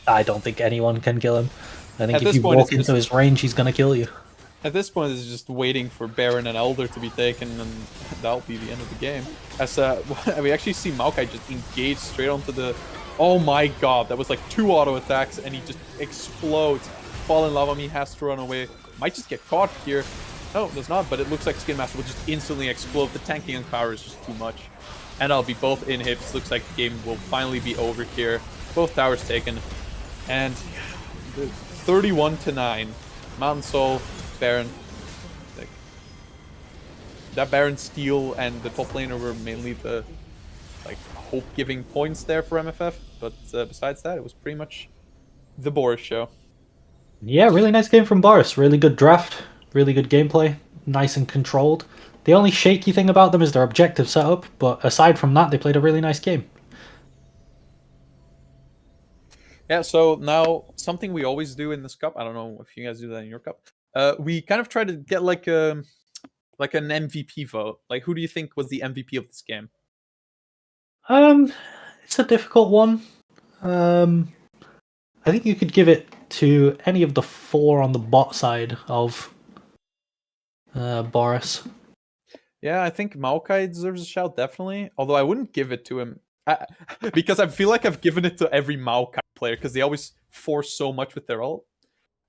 I don't think anyone can kill him. I think if you walk into his range, he's going to kill you. At this point, it's just waiting for Baron and Elder to be taken, and that'll be the end of the game. As we actually see Maokai just engage straight onto the... Oh my god, that was like 2 auto attacks, and he just explodes. Fallen Lava Me has to run away. Might just get caught here. No, does not, but it looks like Skin Master will just instantly explode. The tanking and power is just too much. And I'll be both inhibs. Looks like the game will finally be over here. Both towers taken. And 31-9. Mountain Soul, Baron. Like, that Baron steal and the top laner were mainly the hope-giving points there for MFF. But besides that, it was pretty much the Boris show. Yeah, really nice game from Boris. Really good draft. Really good gameplay. Nice and controlled. The only shaky thing about them is their objective setup, but aside from that, they played a really nice game. Yeah, so now something we always do in this cup, I don't know if you guys do that in your cup, we kind of try to get like Like an MVP vote. Like, who do you think was the MVP of this game? It's a difficult one. I think you could give it to any of the 4 on the bot side of Boris. Yeah, I think Maokai deserves a shout, definitely. Although I wouldn't give it to him because I feel like I've given it to every Maokai player because they always force so much with their ult.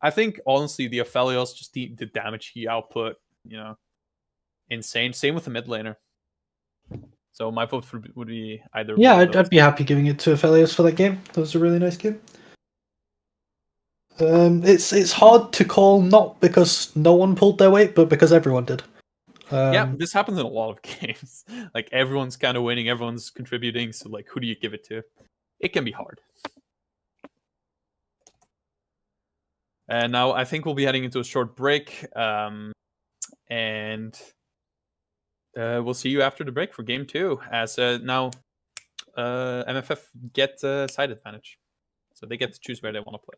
I think, honestly, the Aphelios, just the damage he output, insane. Same with the mid laner. So my vote would be either. Yeah, I'd be happy giving it to Aphelios for that game. That was a really nice game. It's hard to call, not because no one pulled their weight, but because everyone did. Yeah, this happens in a lot of games. Like, everyone's kind of winning, everyone's contributing. So, like, who do you give it to? It can be hard. And now I think we'll be heading into a short break. And we'll see you after the break for game 2. As now MFF get side advantage. So they get to choose where they want to play.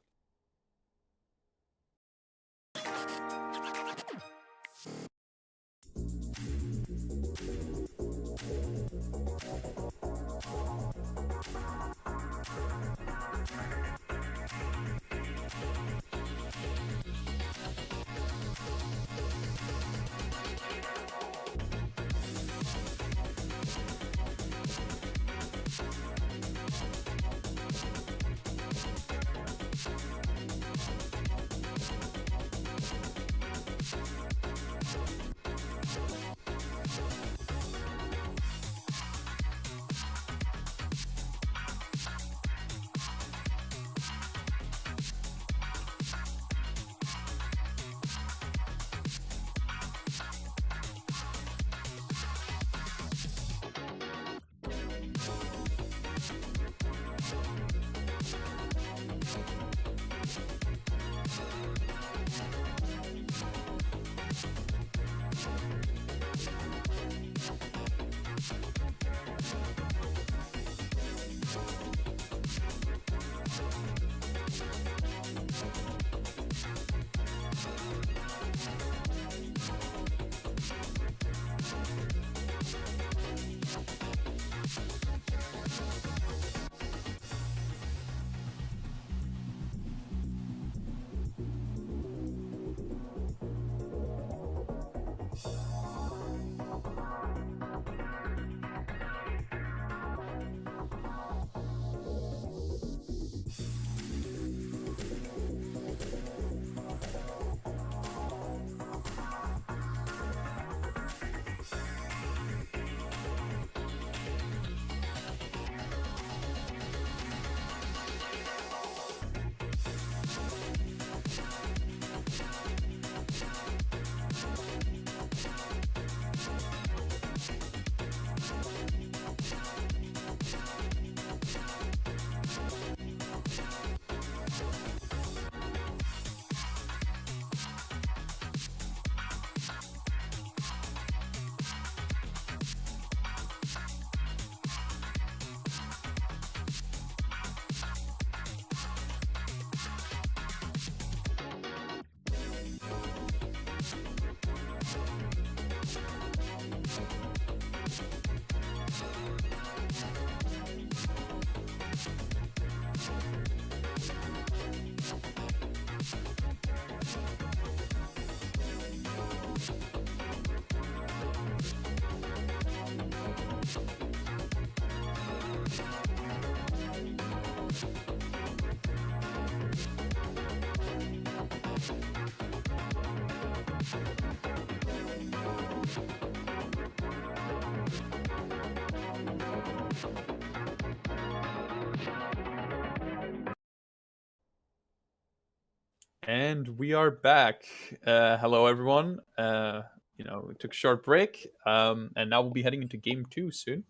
And we are back. Hello, everyone. We took a short break, and now we'll be heading into game 2 soon.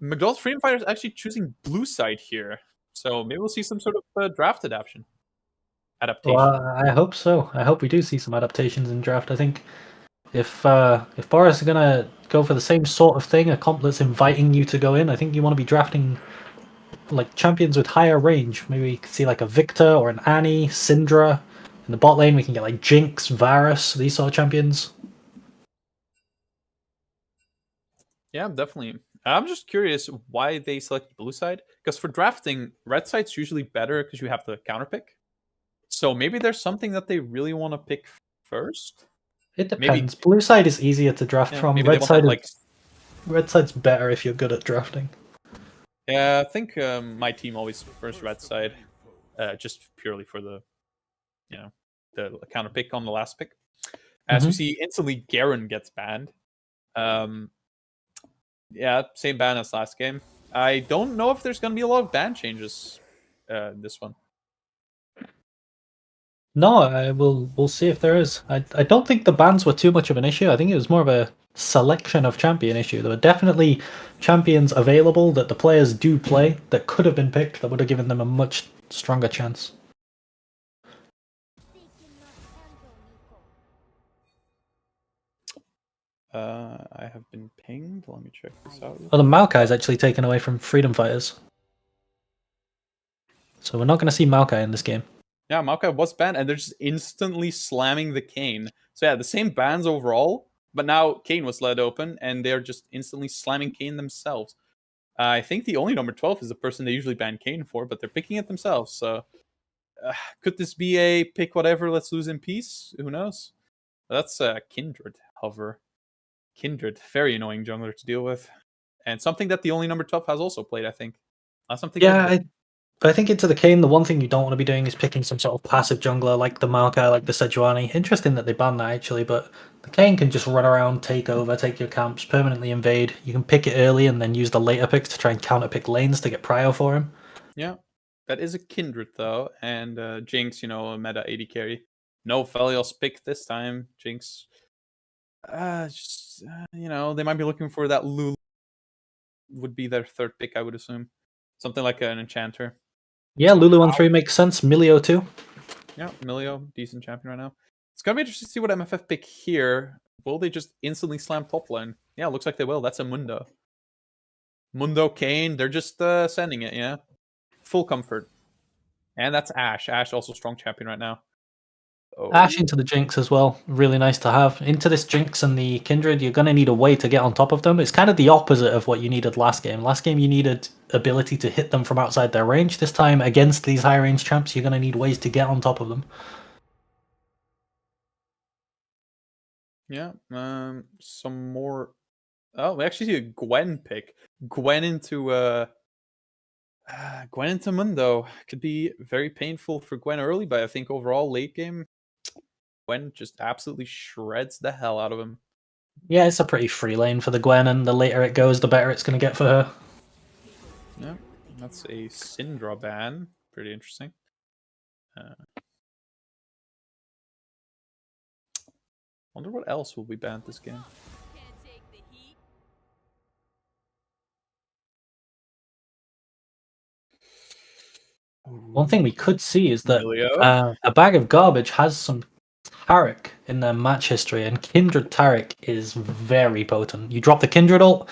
McDonald's Freedom Fighter is actually choosing blue side here, so maybe we'll see some sort of draft adaptation. Well, I hope so. I hope we do see some adaptations in draft. I think if Boris is gonna go for the same sort of thing, a comp that's inviting you to go in, I think you want to be drafting like champions with higher range. Maybe we could see like a Victor or an Annie, Syndra. In the bot lane, we can get like Jinx, Varus, these sort of champions. Yeah, definitely. I'm just curious why they select blue side. Because for drafting, red side's usually better because you have the counter pick. So maybe there's something that they really want to pick first. It Maybe, depends. Blue side is easier to draft yeah, from. maybe they want that like. Red side's better if you're good at drafting. Yeah, I think my team always prefers red side, just purely for the, the counter pick on the last pick. As we see, instantly Garen gets banned. Yeah, same ban as last game. I don't know if there's going to be a lot of ban changes this one. No, we'll see if there is. I don't think the bans were too much of an issue. I think it was more of a selection of champion issue. There were definitely champions available that the players do play that could have been picked that would have given them a much stronger chance. I have been pinged. Let me check this out. Well, the Maokai is actually taken away from Freedom Fighters. So we're not going to see Maokai in this game. Yeah, Maokai was banned, and they're just instantly slamming the Kayn. So yeah, the same bans overall, but now Kayn was let open, and they're just instantly slamming Kayn themselves. I think the only number 12 is the person they usually ban Kayn for, but they're picking it themselves. So could this be a pick whatever, let's lose in peace? Who knows? That's Kindred hover. Kindred, very annoying jungler to deal with. And something that the only number 12 has also played, I think. That's something. Yeah, I think into the Kayn, the one thing you don't want to be doing is picking some sort of passive jungler like the Maokai, like the Sejuani. Interesting that they banned that actually, but the Kayn can just run around, take over, take your camps, permanently invade. You can pick it early and then use the later picks to try and counter pick lanes to get prio for him. Yeah, that is a Kindred though, and Jinx, a meta 80 carry. No Felios pick this time. Jinx, they might be looking for that Lulu. Would be their third pick, I would assume. Something like an enchanter. Yeah, Lulu on 3 makes sense. Milio too. Yeah, Milio, decent champion right now. It's gonna be interesting to see what MFF pick here. Will they just instantly slam top lane? Yeah, looks like they will. That's a Mundo. Mundo Kayn, they're just sending it, yeah. Full comfort. And that's Ashe. Ashe also strong champion right now. Oh. Ashe into the Jinx as well. Really nice to have. Into this Jinx and the Kindred, you're going to need a way to get on top of them. It's kind of the opposite of what you needed last game. Last game, you needed ability to hit them from outside their range. This time, against these high range champs, you're going to need ways to get on top of them. Yeah. Some more. Oh, we actually see a Gwen pick. Gwen into Mundo. Could be very painful for Gwen early, but I think overall late game, Gwen just absolutely shreds the hell out of him. Yeah, it's a pretty free lane for the Gwen, and the later it goes, the better it's going to get for her. Yeah, that's a Syndra ban. Pretty interesting. Wonder what else will be banned this game. One thing we could see is that a bag of garbage has some Taric in their match history, and Kindred Taric is very potent. You drop the Kindred ult,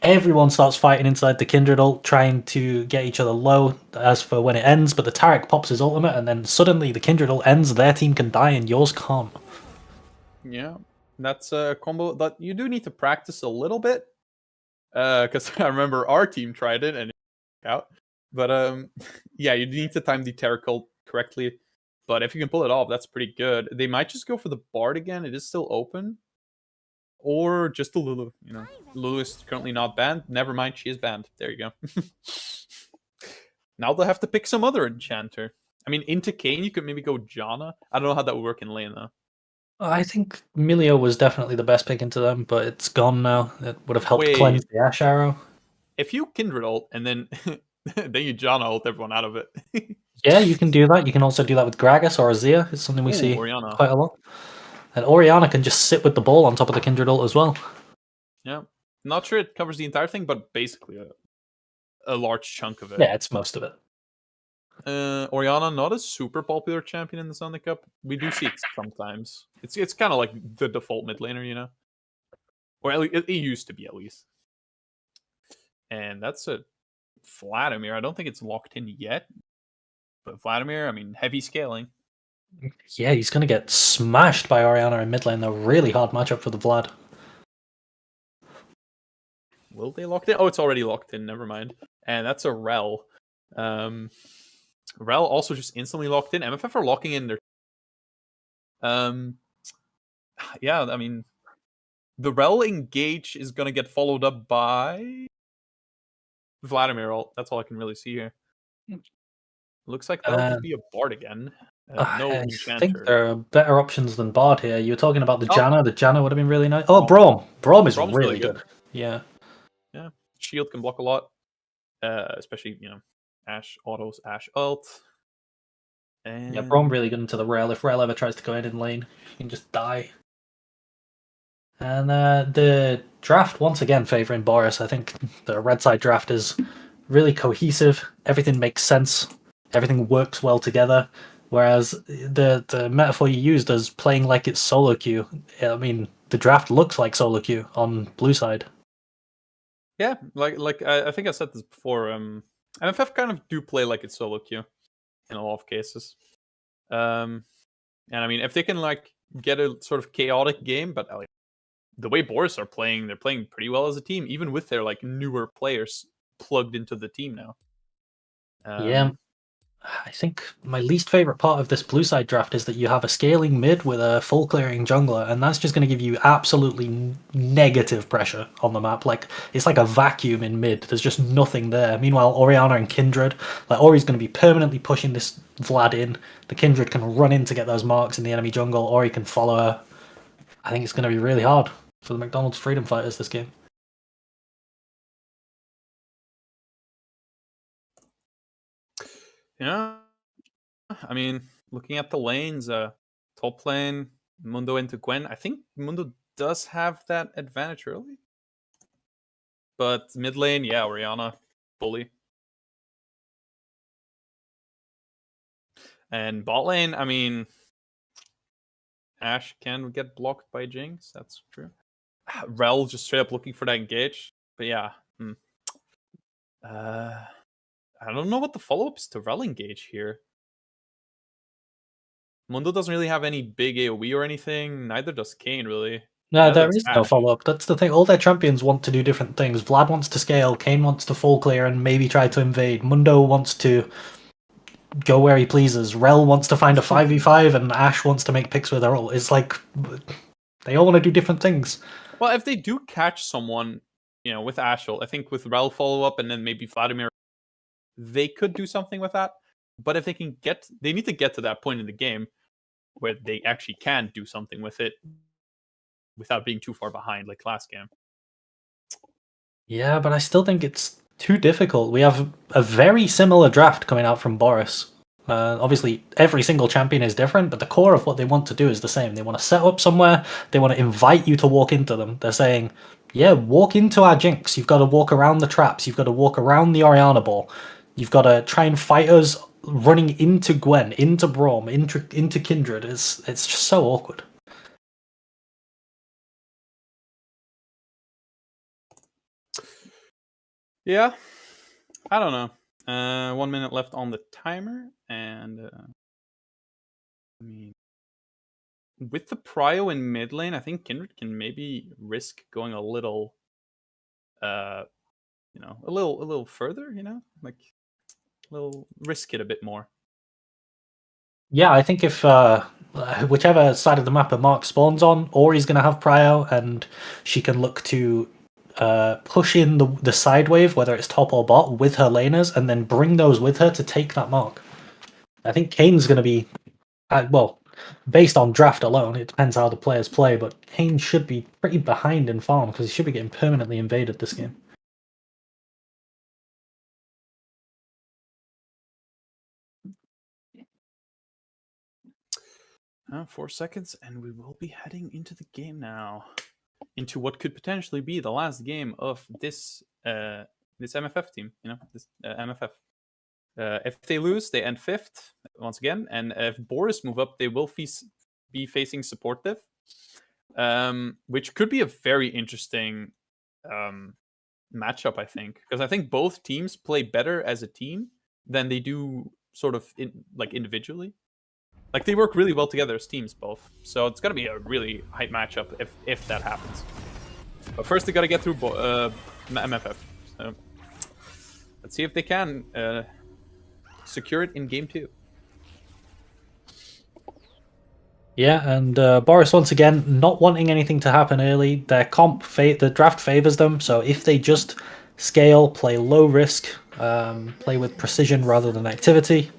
everyone starts fighting inside the Kindred ult, trying to get each other low as for when it ends, but the Taric pops his ultimate, and then suddenly the Kindred ult ends, their team can die, and yours can't. Yeah, that's a combo that you do need to practice a little bit, because I remember our team tried it and it didn't work out. But yeah, you need to time the Taric ult correctly. But if you can pull it off, that's pretty good. They might just go for the Bard again. It is still open. Or just the Lulu. Lulu is currently not banned. Never mind, she is banned. There you go. Now they'll have to pick some other enchanter. I mean, into Kayn, you could maybe go Janna. I don't know how that would work in lane, though. I think Milio was definitely the best pick into them, but it's gone now. It would have helped cleanse the Ashe arrow. If you Kindred ult and then then you Janna ult everyone out of it. Yeah, you can do that. You can also do that with Gragas or Azir. It's something we see Orianna. quite a lot. And Orianna can just sit with the ball on top of the Kindred ult as well. Yeah. Not sure it covers the entire thing, but basically a large chunk of it. Yeah, it's most of it. Orianna, not a super popular champion in the Sunday Cup. We do see it sometimes. It's kind of like the default mid laner, Or at least, it used to be, at least. And that's a Vladimir. I don't think it's locked in yet. But Vladimir, I mean, heavy scaling. Yeah, he's going to get smashed by Orianna in mid lane. A really hard matchup for the Vlad. will they lock in? Oh, it's already locked in. Never mind. And that's a Rel. Rel also just instantly locked in. MFF are locking in their. Yeah, I mean, the Rel engage is gonna get followed up by Vladimir ult. That's all I can really see here. Looks like that'll just be a Bard again. No I Enchanter. think there are better options than Bard here. You were talking about the Oh. Janna. The Janna would have been really nice. Oh, Braum. Braum is Braum's really good. Yeah. Yeah. Shield can block a lot. Especially, Ashe autos, Ashe ult. And Yeah, Braum really good into the Rel. If Rel ever tries to go in lane, he can just die. And the draft, once again, favouring Boris. I think the red side draft is really cohesive. Everything makes sense. Everything works well together. Whereas the metaphor you used as playing like it's solo queue, I mean, the draft looks like solo queue on blue side. Yeah, like I think I said this before. MFF kind of do play like it's solo queue in a lot of cases. And I mean, if they can get a sort of chaotic game, but the way Boris are playing, they're playing pretty well as a team, even with their newer players plugged into the team now. Yeah. I think my least favorite part of this blue side draft is that you have a scaling mid with a full clearing jungler, and that's just going to give you absolutely negative pressure on the map. It's like a vacuum in mid. There's just nothing there. Meanwhile, Orianna and Kindred, Ori's going to be permanently pushing this Vlad in. The Kindred can run in to get those marks in the enemy jungle. Ori can follow her. I think it's going to be really hard for the McDonald's Freedom Fighters this game. Yeah, I mean, looking at the lanes, top lane, Mundo into Gwen. I think Mundo does have that advantage early. But mid lane, yeah, Orianna, fully. And bot lane, I mean, Ashe can get blocked by Jinx, that's true. Rel just straight up looking for that engage. But yeah. I don't know what the follow-up is to Rel engage here. Mundo doesn't really have any big AoE or anything. Neither does Kayn, really. No, Neither there does is no Ashe. follow-up. That's the thing. All their champions want to do different things. Vlad wants to scale, Kayn wants to full clear and maybe try to invade. Mundo wants to go where he pleases. Rel wants to find a 5v5 and Ashe wants to make picks with her ult. It's like they all want to do different things. Well, if they do catch someone, with Ashe ult, I think with Rel follow-up and then maybe Vladimir, they could do something with that. But if they can they need to get to that point in the game where they actually can do something with it without being too far behind, like last game. Yeah, but I still think it's too difficult. We have a very similar draft coming out from Boris. Obviously, every single champion is different, but the core of what they want to do is the same. They want to set up somewhere, they want to invite you to walk into them. They're saying, yeah, walk into our Jinx. You've got to walk around the traps. You've got to walk around the Orianna ball. You've got to try and fight us running into Gwen, into Braum, into Kindred. It's just so awkward. Yeah, I don't know. 1 minute left on the timer, and I mean, with the prio in mid lane, I think Kindred can maybe risk going a little, a little further. Risk it a bit more. Yeah, I think if whichever side of the map a Mark spawns on, Ori's going to have prio, and she can look to push in the side wave, whether it's top or bot, with her laners, and then bring those with her to take that mark. I think Kane's going to be, based on draft alone, it depends how the players play, but Kane should be pretty behind in farm because he should be getting permanently invaded this game. 4 seconds, and we will be heading into the game now. Into what could potentially be the last game of this MFF team, this MFF. If they lose, they end 5th once again, and if Boris move up, they will be facing Supportive, which could be a very interesting matchup, I think, because I think both teams play better as a team than they do sort of individually. They work really well together as teams, both. So it's gonna be a really hype matchup if that happens. But first, they gotta get through MFF. So let's see if they can secure it in game 2. Yeah, and Boris once again not wanting anything to happen early. Their the draft favors them, so if they just scale, play low risk, play with precision rather than activity,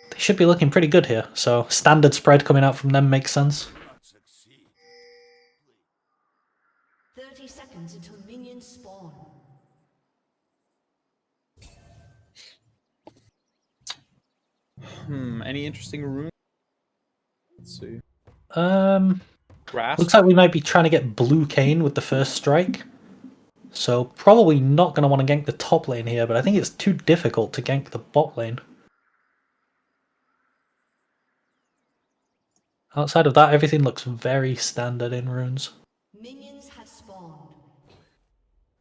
they should be looking pretty good here. So standard spread coming out from them makes sense. 30 seconds until minions spawn. Any interesting runes? Let's see. Grasp. Looks like we might be trying to get Blue Cane with the first strike. So probably not going to want to gank the top lane here, but I think it's too difficult to gank the bot lane. Outside of that, everything looks very standard in runes. Minions have spawned.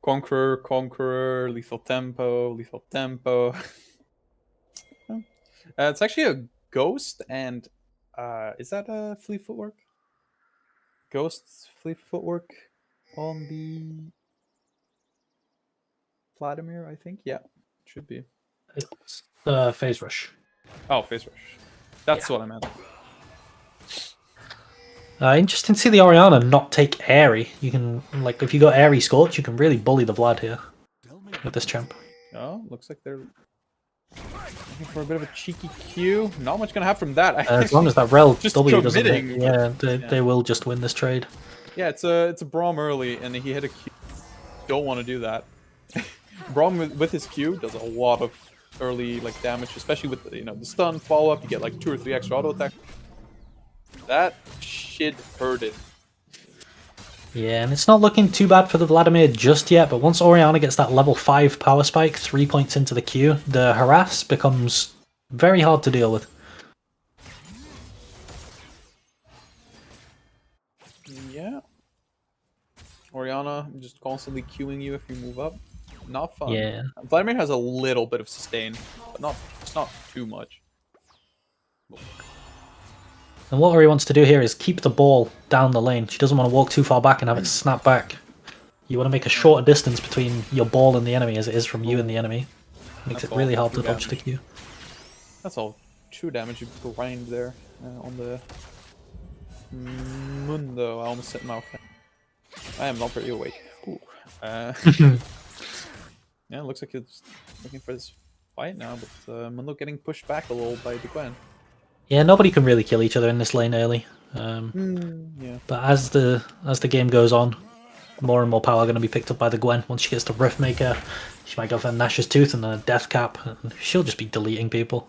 Conqueror, lethal tempo. It's actually a ghost, and is that a fleet footwork? Ghost fleet footwork on the Vladimir, I think. Yeah, should be. It's Phase Rush. Oh, Phase Rush. That's what I meant. Interesting to see the Orianna not take Airy. You can, like, if you got Airy Scorch, you can really bully the Vlad here with this champ. Oh, looks like they're looking for a bit of a cheeky Q. Not much gonna happen from that. As long as that Rel Just W doesn't hit, committing, they will just win this trade. Yeah, it's a Braum early, and he hit a Q. Don't want to do that. Braum with his Q does a lot of early damage, especially with the stun follow up. You get like 2 or 3 extra auto attack. That shit hurt it. Yeah, and it's not looking too bad for the Vladimir just yet, but once Orianna gets that level 5 power spike 3 points into the Q, the harass becomes very hard to deal with. Yeah. Orianna just constantly queuing you if you move up. Not fun. Yeah. Vladimir has a little bit of sustain, but it's not too much. And what Ori wants to do here is keep the ball down the lane. She doesn't want to walk too far back and have it snap back. You want to make a shorter distance between your ball and the enemy as it is from you and the enemy. Makes it really hard to dodge the Q. That's all 2 damage you grind there on the Mundo. I almost set him out. I am not very awake. Yeah, it looks like it's looking for this fight now, but Mundo getting pushed back a little by the Gwen. Yeah, nobody can really kill each other in this lane early. Yeah. But as the game goes on, more and more power are going to be picked up by the Gwen. Once she gets the Riftmaker, she might go for Nash's Tooth and a Death Cap, and she'll just be deleting people.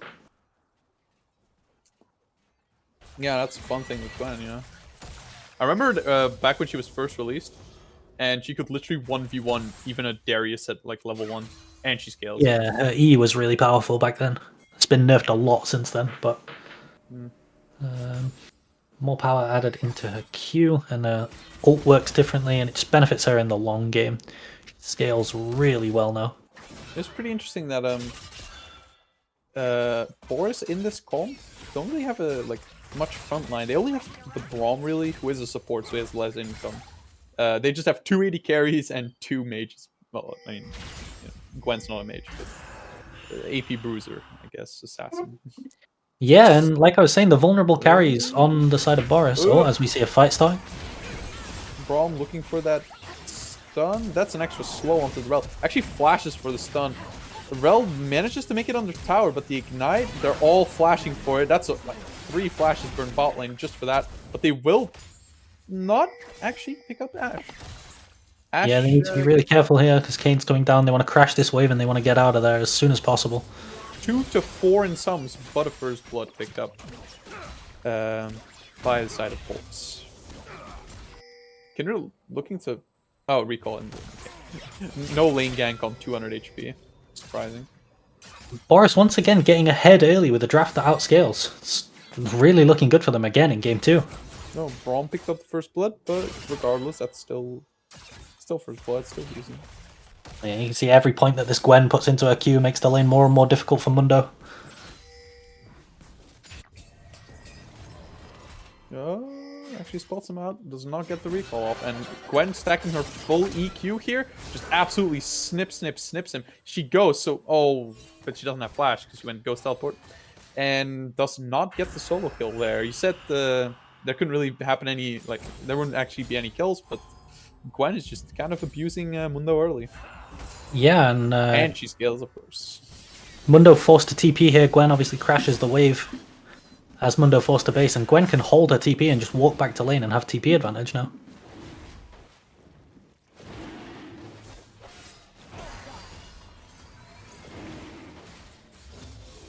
Yeah, that's a fun thing with Gwen, I remember back when she was first released, and she could literally 1v1 even a Darius at level 1, and she scales. Yeah, her E was really powerful back then. It's been nerfed a lot since then, but more power added into her Q, and her ult works differently, and it just benefits her in the long game. She scales really well now. It's pretty interesting that Boris in this comp don't really have much frontline. They only have the Braum really, who is a support, so he has less income. They just have 2 AD carries and 2 mages. Well, I mean, Gwen's not a mage, but AP Bruiser, I guess, assassin. Yeah, and like I was saying, the vulnerable carries on the side of Boris. Oh, as we see a fight start. Braum looking for that stun. That's an extra slow onto the Rel. Actually flashes for the stun. The Rel manages to make it under tower, but the Ignite, they're all flashing for it. That's 3 flashes burn bot lane just for that. But they will not actually pick up Ashe. Yeah, they need to be really careful here because Kane's coming down. They want to crash this wave and they want to get out of there as soon as possible. 2 to 4 in sums, but a first blood picked up by the side of Bolts. Kindred looking to recall and no lane gank on 200 HP. Surprising. Boris once again getting ahead early with a draft that outscales. It's really looking good for them again in game 2. No, Braum picked up the first blood, but regardless, that's still first blood, still decent. Yeah, you can see every point that this Gwen puts into her Q makes the lane more and more difficult for Mundo. Oh, actually spots him out, does not get the recall off, and Gwen stacking her full EQ here, just absolutely snips him. She goes, but she doesn't have flash because she went ghost teleport, and does not get the solo kill there. You said there couldn't really happen there wouldn't actually be any kills, but Gwen is just kind of abusing Mundo early. Yeah, and she scales, of course. Mundo forced to TP here. Gwen obviously crashes the wave as Mundo forced to base, and Gwen can hold her TP and just walk back to lane and have TP advantage now.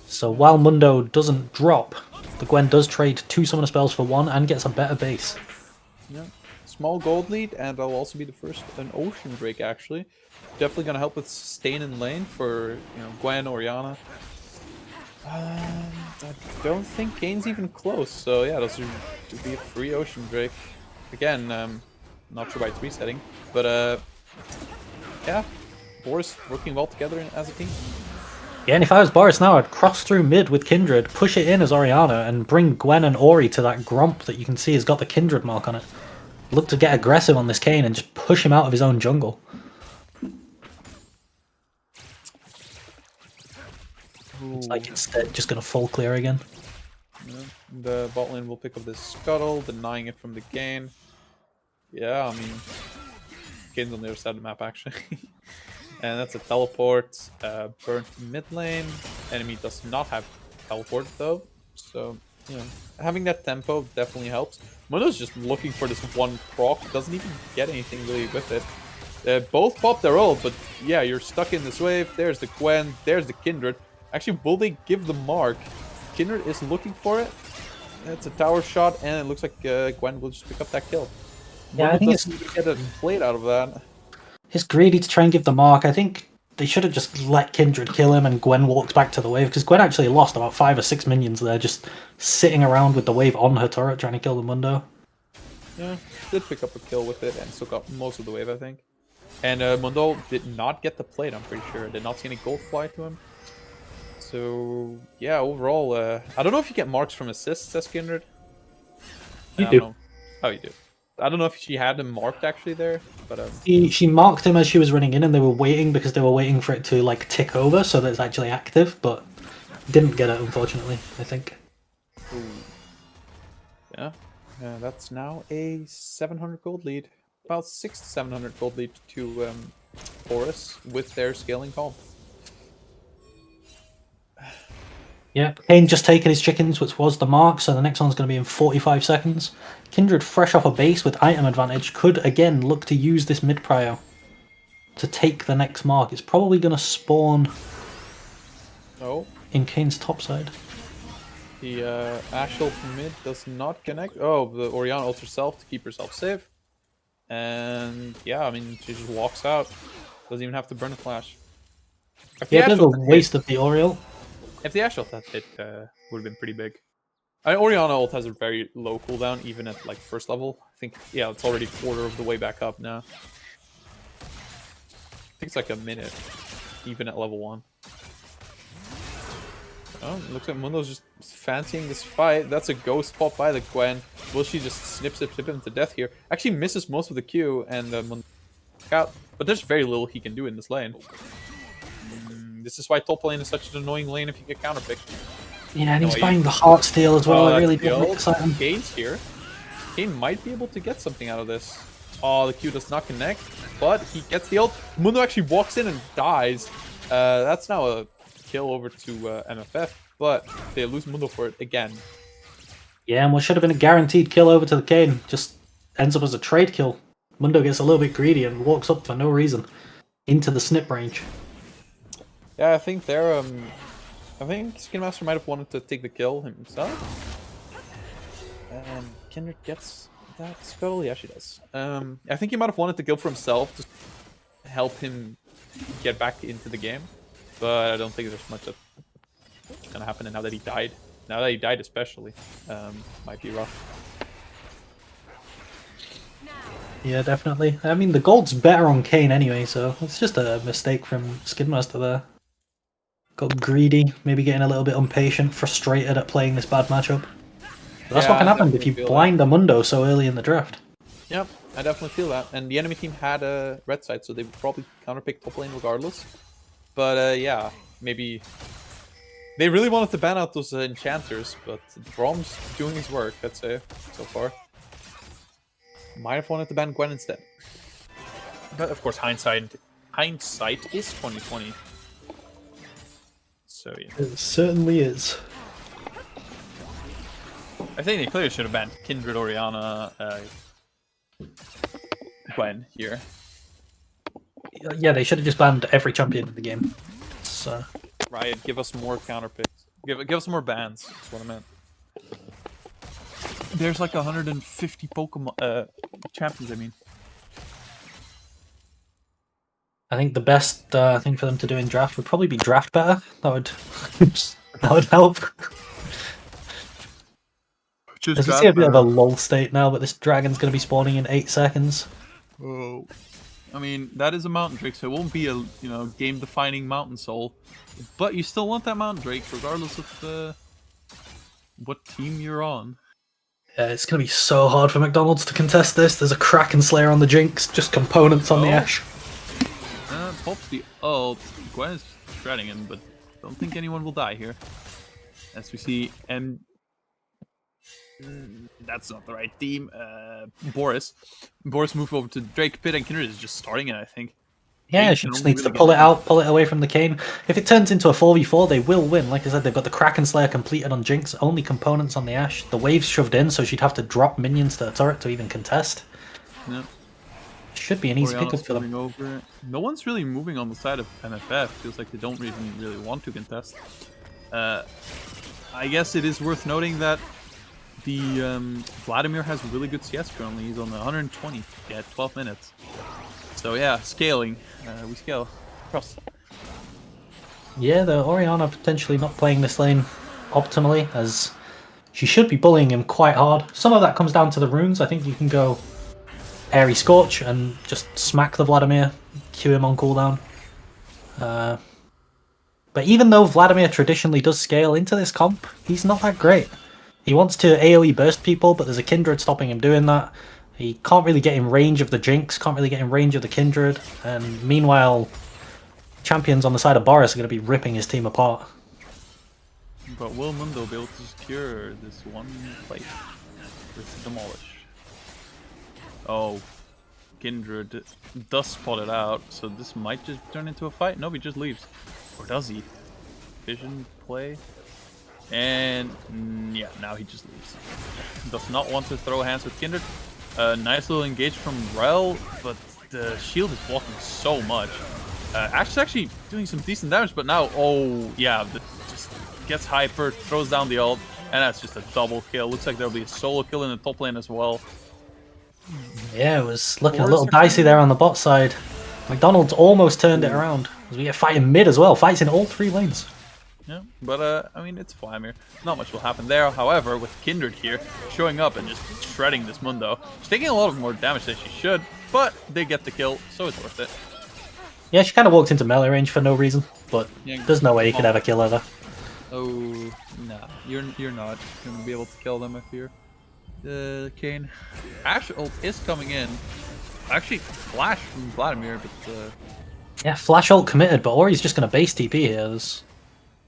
So while Mundo doesn't drop, the Gwen does trade 2 summoner spells for 1 and gets a better base. Yeah, small gold lead, and that'll also be the first an Ocean Drake actually. Definitely gonna help with sustain in lane for Gwen, Orianna. I don't think Kane's even close, so yeah, this would be a free Ocean Drake. Again, not sure why it's resetting, but yeah, BOR's working well together as a team. Yeah, and if I was Boris now, I'd cross through mid with Kindred, push it in as Orianna, and bring Gwen and Ori to that Gromp that you can see has got the Kindred mark on it. Look to get aggressive on this Kane and just push him out of his own jungle. It's like instead just going to full clear again. Yeah, the bot lane will pick up this Scuttle, denying it from the Kane. Yeah, I mean, Kane's on the other side of the map actually. And that's a teleport. Burnt mid lane. Enemy does not have teleport though, so having that tempo definitely helps. Mundo's just looking for this one proc. Doesn't even get anything really with it. Both pop their ult, but yeah, you're stuck in this wave. There's the Gwen. There's the Kindred. Actually, will they give the mark? Kindred is looking for it. It's a tower shot, and it looks like Gwen will just pick up that kill. Yeah, I think it's get a plate out of that. It's greedy to try and give the mark. I think they should have just let Kindred kill him and Gwen walks back to the wave, because Gwen actually lost about 5 or 6 minions there, just sitting around with the wave on her turret trying to kill the Mundo. Yeah, did pick up a kill with it and took up most of the wave, I think. And Mundo did not get the plate, I'm pretty sure. Did not see any gold fly to him. So, yeah, overall, I don't know if you get marks from assists as Kindred. You do. Oh, you do. I don't know if she had him marked actually there, but she marked him as she was running in, and they were waiting because they were waiting for it to like tick over so that it's actually active, but didn't get it unfortunately, I think. Ooh. Yeah, that's now a 700 gold lead, about 600 to 700 gold lead to Boris with their scaling comp. Yeah, Kane just taken his chickens, which was the mark, so the next one's going to be in 45 seconds. Kindred, fresh off a base with item advantage, could again look to use this mid prio to take the next mark. It's probably going to spawn in Kane's top side. The Ashel mid does not connect. Oh, the Orianna ults herself to keep herself safe. And yeah, I mean, she just walks out. Doesn't even have to burn a flash. Yeah, a bit of a waste of the Oriole. If the Ashe ult had hit, would have been pretty big. Orianna ult has a very low cooldown, even at like first level. I think, yeah, it's already quarter of the way back up now. I think it's like a minute, even at level 1. Oh, looks like Mundo's just fancying this fight. That's a ghost pop by the Gwen. Will she just snip him to death here? Actually misses most of the Q, and Mundo out. But there's very little he can do in this lane. This is why top lane is such an annoying lane if you get counterpicked. Yeah, and he's buying the heart steal as well. I really don't excite him. Kane's here. Kane might be able to get something out of this. Oh, the Q does not connect, but he gets the ult. Mundo actually walks in and dies. That's now a kill over to MFF, but they lose Mundo for it again. Yeah, and what should have been a guaranteed kill over to the Kane just ends up as a trade kill. Mundo gets a little bit greedy and walks up for no reason into the snip range. Yeah, I think they're I think Skin Master might have wanted to take the kill himself. And Kindred gets that Scuttle? Yeah, she does. I think he might have wanted to kill for himself to help him get back into the game. But I don't think there's much that's gonna happen now that he died. Now that he died especially. Might be rough. Yeah, definitely. I mean, the gold's better on Kane anyway, so it's just a mistake from Skidmaster there. Got greedy, maybe getting a little bit impatient, frustrated at playing this bad matchup. That's Yeah, what can I happen if definitely you feel blind a Mundo so early in the draft. Yep, I definitely feel that. And the enemy team had a red side, so they would probably counterpick top lane regardless. But yeah, maybe they really wanted to ban out those enchanters, but Brom's doing his work, I'd say, so far. Might have wanted to ban Gwen instead. But of course, hindsight is 2020. So yeah, It certainly is. I think they clearly should have banned Kindred, Orianna, Gwen here. Yeah, they should have just banned every champion in the game. So Riot, give us more counter picks. Give us more bans. That's what I meant. There's like 150 Pokemon champions. I mean, I think the best thing for them to do in draft would probably be draft better. That would that would help. As we see a bit of a lull state now, but this dragon's going to be spawning in 8 seconds. Oh, I mean that is a Mountain Drake, so it won't be a game-defining Mountain Soul, but you still want that Mountain Drake regardless of what team you're on. Yeah, it's going to be so hard for McDonald's to contest this. There's a Kraken Slayer on the Jinx, just components on the Ashe. Pops the ult. Gwen is shredding him, but don't think anyone will die here. As we see, and that's not the right team. Boris moved over to Drake. Pit and Kindred is just starting it, I think. Yeah, Kane she can just only needs to really pull get it out, pull it away from the Kane. If it turns into a 4v4, they will win. Like I said, they've got the Kraken Slayer completed on Jinx, only components on the Ashe. The wave's shoved in, so she'd have to drop minions to the turret to even contest. Yep. Should be an easy Orianna's pickup for them. coming over. No one's really moving on the side of MFF. Feels like they don't even really want to contest. I guess it is worth noting that the Vladimir has really good CS currently. He's on 120 at 12 minutes. So yeah, scaling. We scale across. Yeah, the Orianna potentially not playing this lane optimally, as she should be bullying him quite hard. Some of that comes down to the runes. I think you can go Airy Scorch and just smack the Vladimir, Q him on cooldown. But even though Vladimir traditionally does scale into this comp, he's not that great. He wants to AoE burst people, but there's a Kindred stopping him doing that. He can't really get in range of the Jinx, can't really get in range of the Kindred, and meanwhile, champions on the side of Boris are going to be ripping his team apart. But will Mundo be able to secure this one plate with Demolish? Oh, Kindred does spot it out, so this might just turn into a fight. No, he just leaves. Or does he? Vision play. And yeah, now he just leaves. Does not want to throw hands with Kindred. Nice little engage from Rel, but the shield is blocking so much. Ashe is actually doing some decent damage, but now, oh yeah, just gets hyper, throws down the ult, and that's just a double kill. Looks like there'll be a solo kill in the top lane as well. Yeah, it was looking a little dicey there on the bot side. McDonald's almost turned it around, as we get fight in mid as well. Fights in all 3 lanes. Yeah, but I mean, it's Vladimir. Not much will happen there. However, with Kindred here showing up and just shredding this Mundo, she's taking a lot of more damage than she should, but they get the kill, so it's worth it. Yeah, she kind of walked into melee range for no reason, but Yeah, there's no way you could ever kill her there. Oh, nah, you're not gonna be able to kill them if you're Kane. Ashe ult is coming in. Actually, flash from Vladimir, but Yeah, flash ult committed, but Ori's just going to base TP here.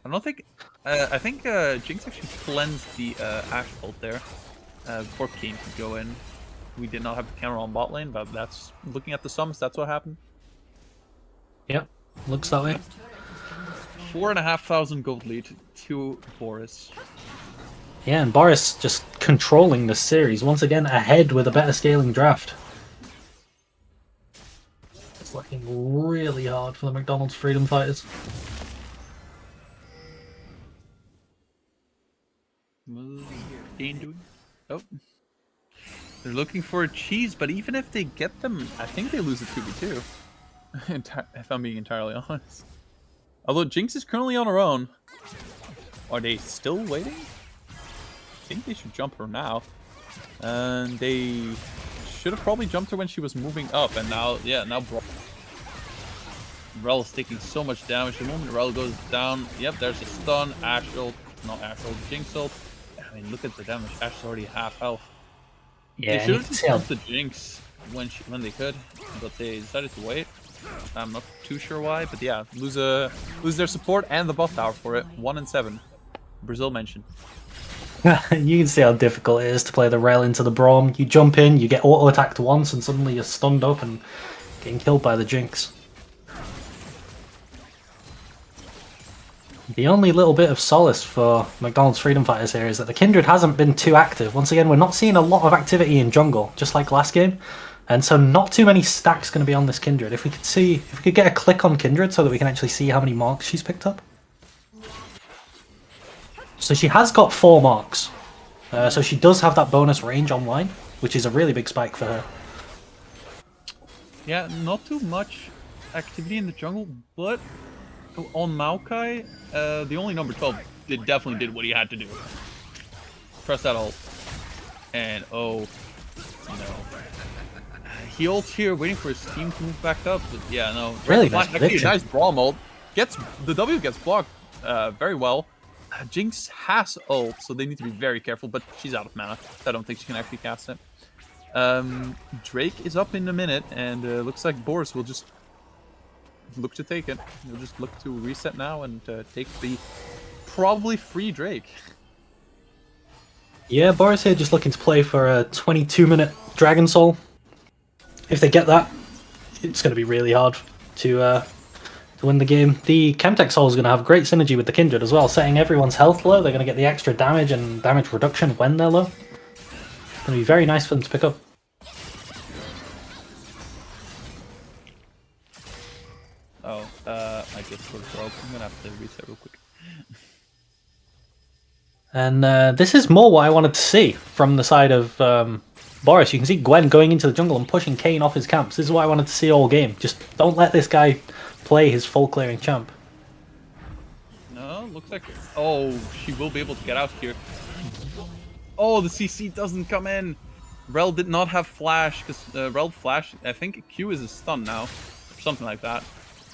I don't think. I think Jinx actually cleansed the Ashe ult there before Kane could go in. We did not have the counter on bot lane, but that's looking at the sums. That's what happened. Yep, looks that way. 4,500 gold lead to Boris. Yeah, and Boris just controlling the series once again, ahead with a better scaling draft. It's looking really hard for the McDonald's Freedom Fighters. Kane doing? Oh. They're looking for a cheese, but even if they get them, I think they lose a 2v2. If I'm being entirely honest. Although Jinx is currently on her own. Are they still waiting? I think they should jump her now. And they should have probably jumped her when she was moving up. And now, yeah, now Rel is taking so much damage. The moment Rel goes down, yep, there's a stun. Ashe ult, not Ashe ult, Jinx ult. I mean, look at the damage. Ash's already half health. Yeah, they should have just jumped the Jinx when they could, but they decided to wait. I'm not too sure why, but yeah, lose their support and the buff tower for it. 1 and 7. Brazil mentioned. You can see how difficult it is to play the rail into the Braum. You jump in, you get auto attacked once, and suddenly you're stunned up and getting killed by the Jinx. The only little bit of solace for McDonald's Freedom Fighters here is that the Kindred hasn't been too active. Once again, we're not seeing a lot of activity in jungle, just like last game. And so not too many stacks going to be on this Kindred. If we could get a click on Kindred so that we can actually see how many marks she's picked up. So she has got 4 marks. So she does have that bonus range online, which is a really big spike for her. Yeah, not too much activity in the jungle, but on Maokai, the only number 12 definitely did what he had to do. Press that ult. And oh no. He ults here, waiting for his team to move back up. But yeah, no. Really nice actually, nice Braum ult. The W gets blocked very well. Jinx has ult, so they need to be very careful, but she's out of mana. I don't think she can actually cast it. Drake is up in a minute, and looks like Boris will just look to take it. He'll just look to reset now and take the probably free Drake. Yeah, Boris here just looking to play for a 22-minute Dragon Soul. If they get that, it's going to be really hard to win the game. The Chemtech Soul is going to have great synergy with the Kindred as well, setting everyone's health low. They're going to get the extra damage and damage reduction when they're low. It's going to be very nice for them to pick up. Oh, I just sort of broke. I'm going to have to reset real quick. And this is more what I wanted to see from the side of Boris. You can see Gwen going into the jungle and pushing Kayn off his camps. This is what I wanted to see all game. Just don't let this guy play his full clearing champ. No, looks like... Oh, she will be able to get out here. Oh, the CC doesn't come in. Rel did not have flash, because Rel flash, I think Q is a stun now. Or something like that.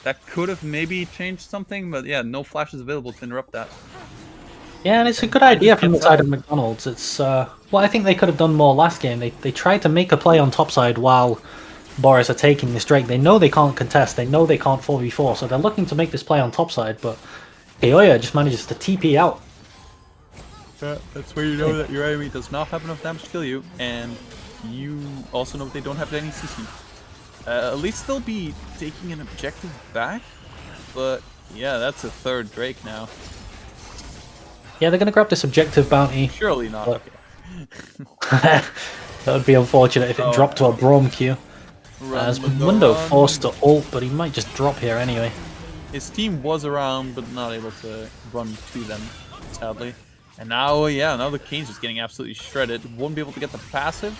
That could have maybe changed something, but yeah, no flash is available to interrupt that. Yeah, and it's a good idea from the side of McDonald's. It's what I think they could have done more last game. They tried to make a play on topside while Boris are taking this Drake. They know they can't contest. They know they can't 4v4, so they're looking to make this play on topside, but Aoya just manages to TP out. Yeah, that's where you know that your enemy does not have enough damage to kill you, and you also know they don't have any CC. At least they'll be taking an objective back, but yeah, that's a third Drake now. Yeah, they're going to grab this objective bounty. Surely not. But... Okay. That would be unfortunate if it dropped to a Braum queue. As Mundo forced to ult, but he might just drop here anyway. His team was around, but not able to run to them, sadly. And now, yeah, now the Kayn's just getting absolutely shredded. Won't be able to get the passive.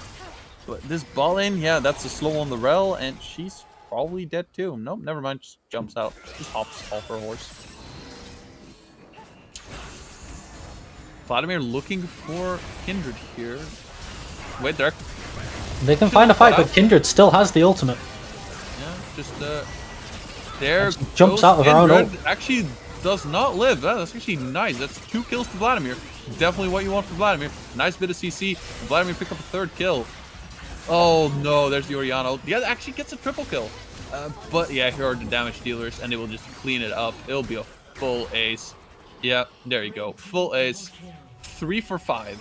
But this ball in, yeah, that's a slow on the Rel, and she's probably dead too. Nope, never mind, just jumps out. Just hops off her horse. Vladimir looking for Kindred here. Wait, there. They can find a fight, but Kindred still has the ultimate. Yeah, just there jumps out of her own ult. Actually does not live. That's actually nice. That's 2 kills to Vladimir. Definitely what you want from Vladimir. Nice bit of CC. Vladimir pick up a 3rd kill. Oh no, there's the Oriana. Yeah, actually gets a triple kill. But yeah, here are the damage dealers, and they will just clean it up. It'll be a full ace. Yeah, there you go. Full ace. 3 for 5.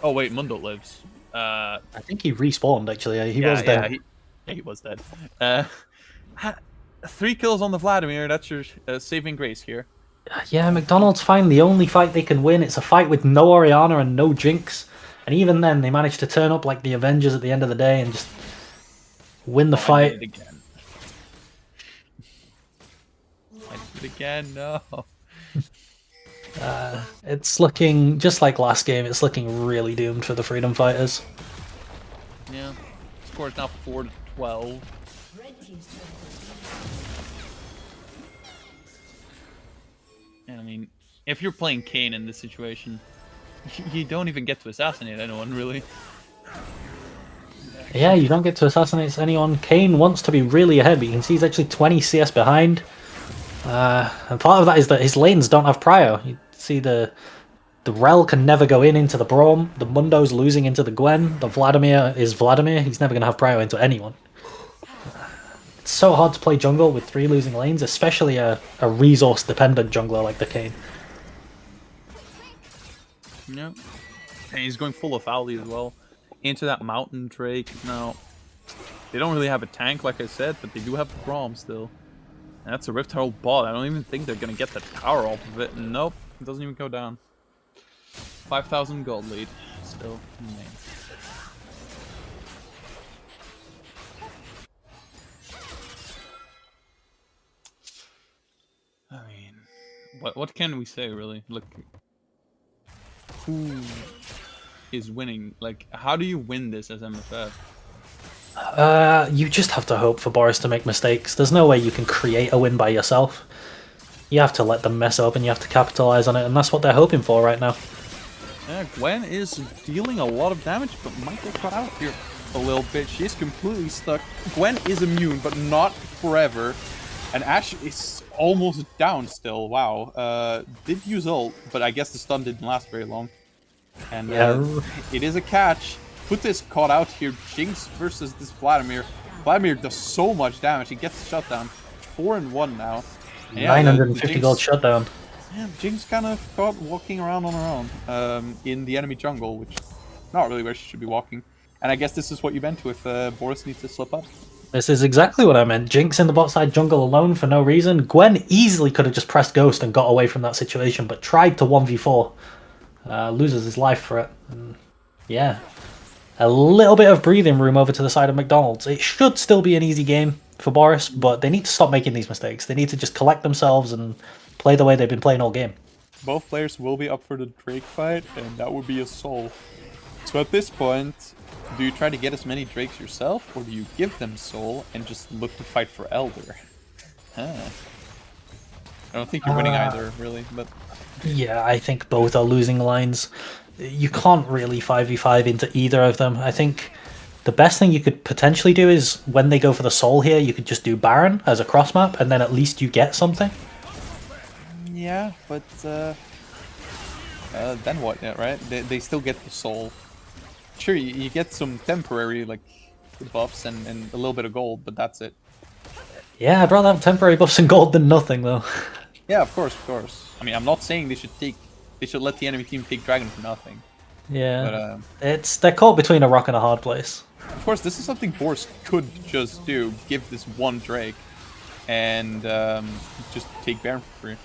Oh wait, Mundo lives. I think he respawned actually. He was dead. Yeah, he was dead. 3 kills on the Vladimir. That's your saving grace here. Yeah, McDonald's find the only fight they can win. It's a fight with no Oriana and no Jinx. And even then, they managed to turn up like the Avengers at the end of the day and just win the fight. I did it again, no. It's looking, just like last game, it's looking really doomed for the Freedom Fighters. Yeah. Score is now 4-12. And I mean, if you're playing Kayn in this situation, you don't even get to assassinate anyone, really. Yeah, you don't get to assassinate anyone. Kayn wants to be really ahead, but you can see he's actually 20 CS behind. And part of that is that his lanes don't have prio. You see the The Rel can never go into the Braum. The Mundo's losing into the Gwen. The Vladimir is Vladimir. He's never going to have prio into anyone. It's so hard to play jungle with 3 losing lanes, especially a resource-dependent jungler like the Kayn. Yeah. And he's going full of Owly as well. Into that Mountain Drake. Now, they don't really have a tank, like I said, but they do have the Braum still. And that's a Rift Herald bot. I don't even think they're going to get the tower off of it. Nope, it doesn't even go down. 5,000 gold lead still remains. I mean, what can we say really? Look, who is winning? Like, how do you win this as MFF? You just have to hope for Boris to make mistakes. There's no way you can create a win by yourself. You have to let them mess up and you have to capitalize on it, and that's what they're hoping for right now. Yeah, Gwen is dealing a lot of damage, but might get cut out here a little bit. She's completely stuck. Gwen is immune, but not forever. And Ashe is almost down still. Wow. Did use ult, but I guess the stun didn't last very long. And it is a catch. Put this caught out here. Jinx versus this Vladimir. Vladimir does so much damage. He gets the shutdown. 4-1 now. Yeah, 950 gold shutdown. Yeah, Jinx kind of caught walking around on her own in the enemy jungle, which not really where she should be walking. And I guess this is what you meant with Boris needs to slip up. This is exactly what I meant. Jinx in the bot side jungle alone for no reason. Gwen easily could have just pressed Ghost and got away from that situation, but tried to 1v4. Loses his life for it. And yeah. A little bit of breathing room over to the side of McDonald's. It should still be an easy game for Boris, but they need to stop making these mistakes. They need to just collect themselves and play the way they've been playing all game. Both players will be up for the Drake fight, and that would be a soul. So at this point, do you try to get as many Drakes yourself, or do you give them soul and just look to fight for Elder? I don't think you're winning either, really, but... Yeah, I think both are losing lines. You can't really 5v5 into either of them. I think the best thing you could potentially do is, when they go for the soul here, you could just do Baron as a cross map, and then at least you get something. Yeah, but then what, yeah, right? They still get the soul. Sure, you get some temporary like buffs and a little bit of gold, but that's it. Yeah, I'd rather have temporary buffs and gold than nothing, though. Yeah, of course, of course. I mean, I'm not saying they should let the enemy team take Dragon for nothing. Yeah, but, they're caught between a rock and a hard place. Of course, this is something Boris could just do. Give this one Drake and just take Baron for free.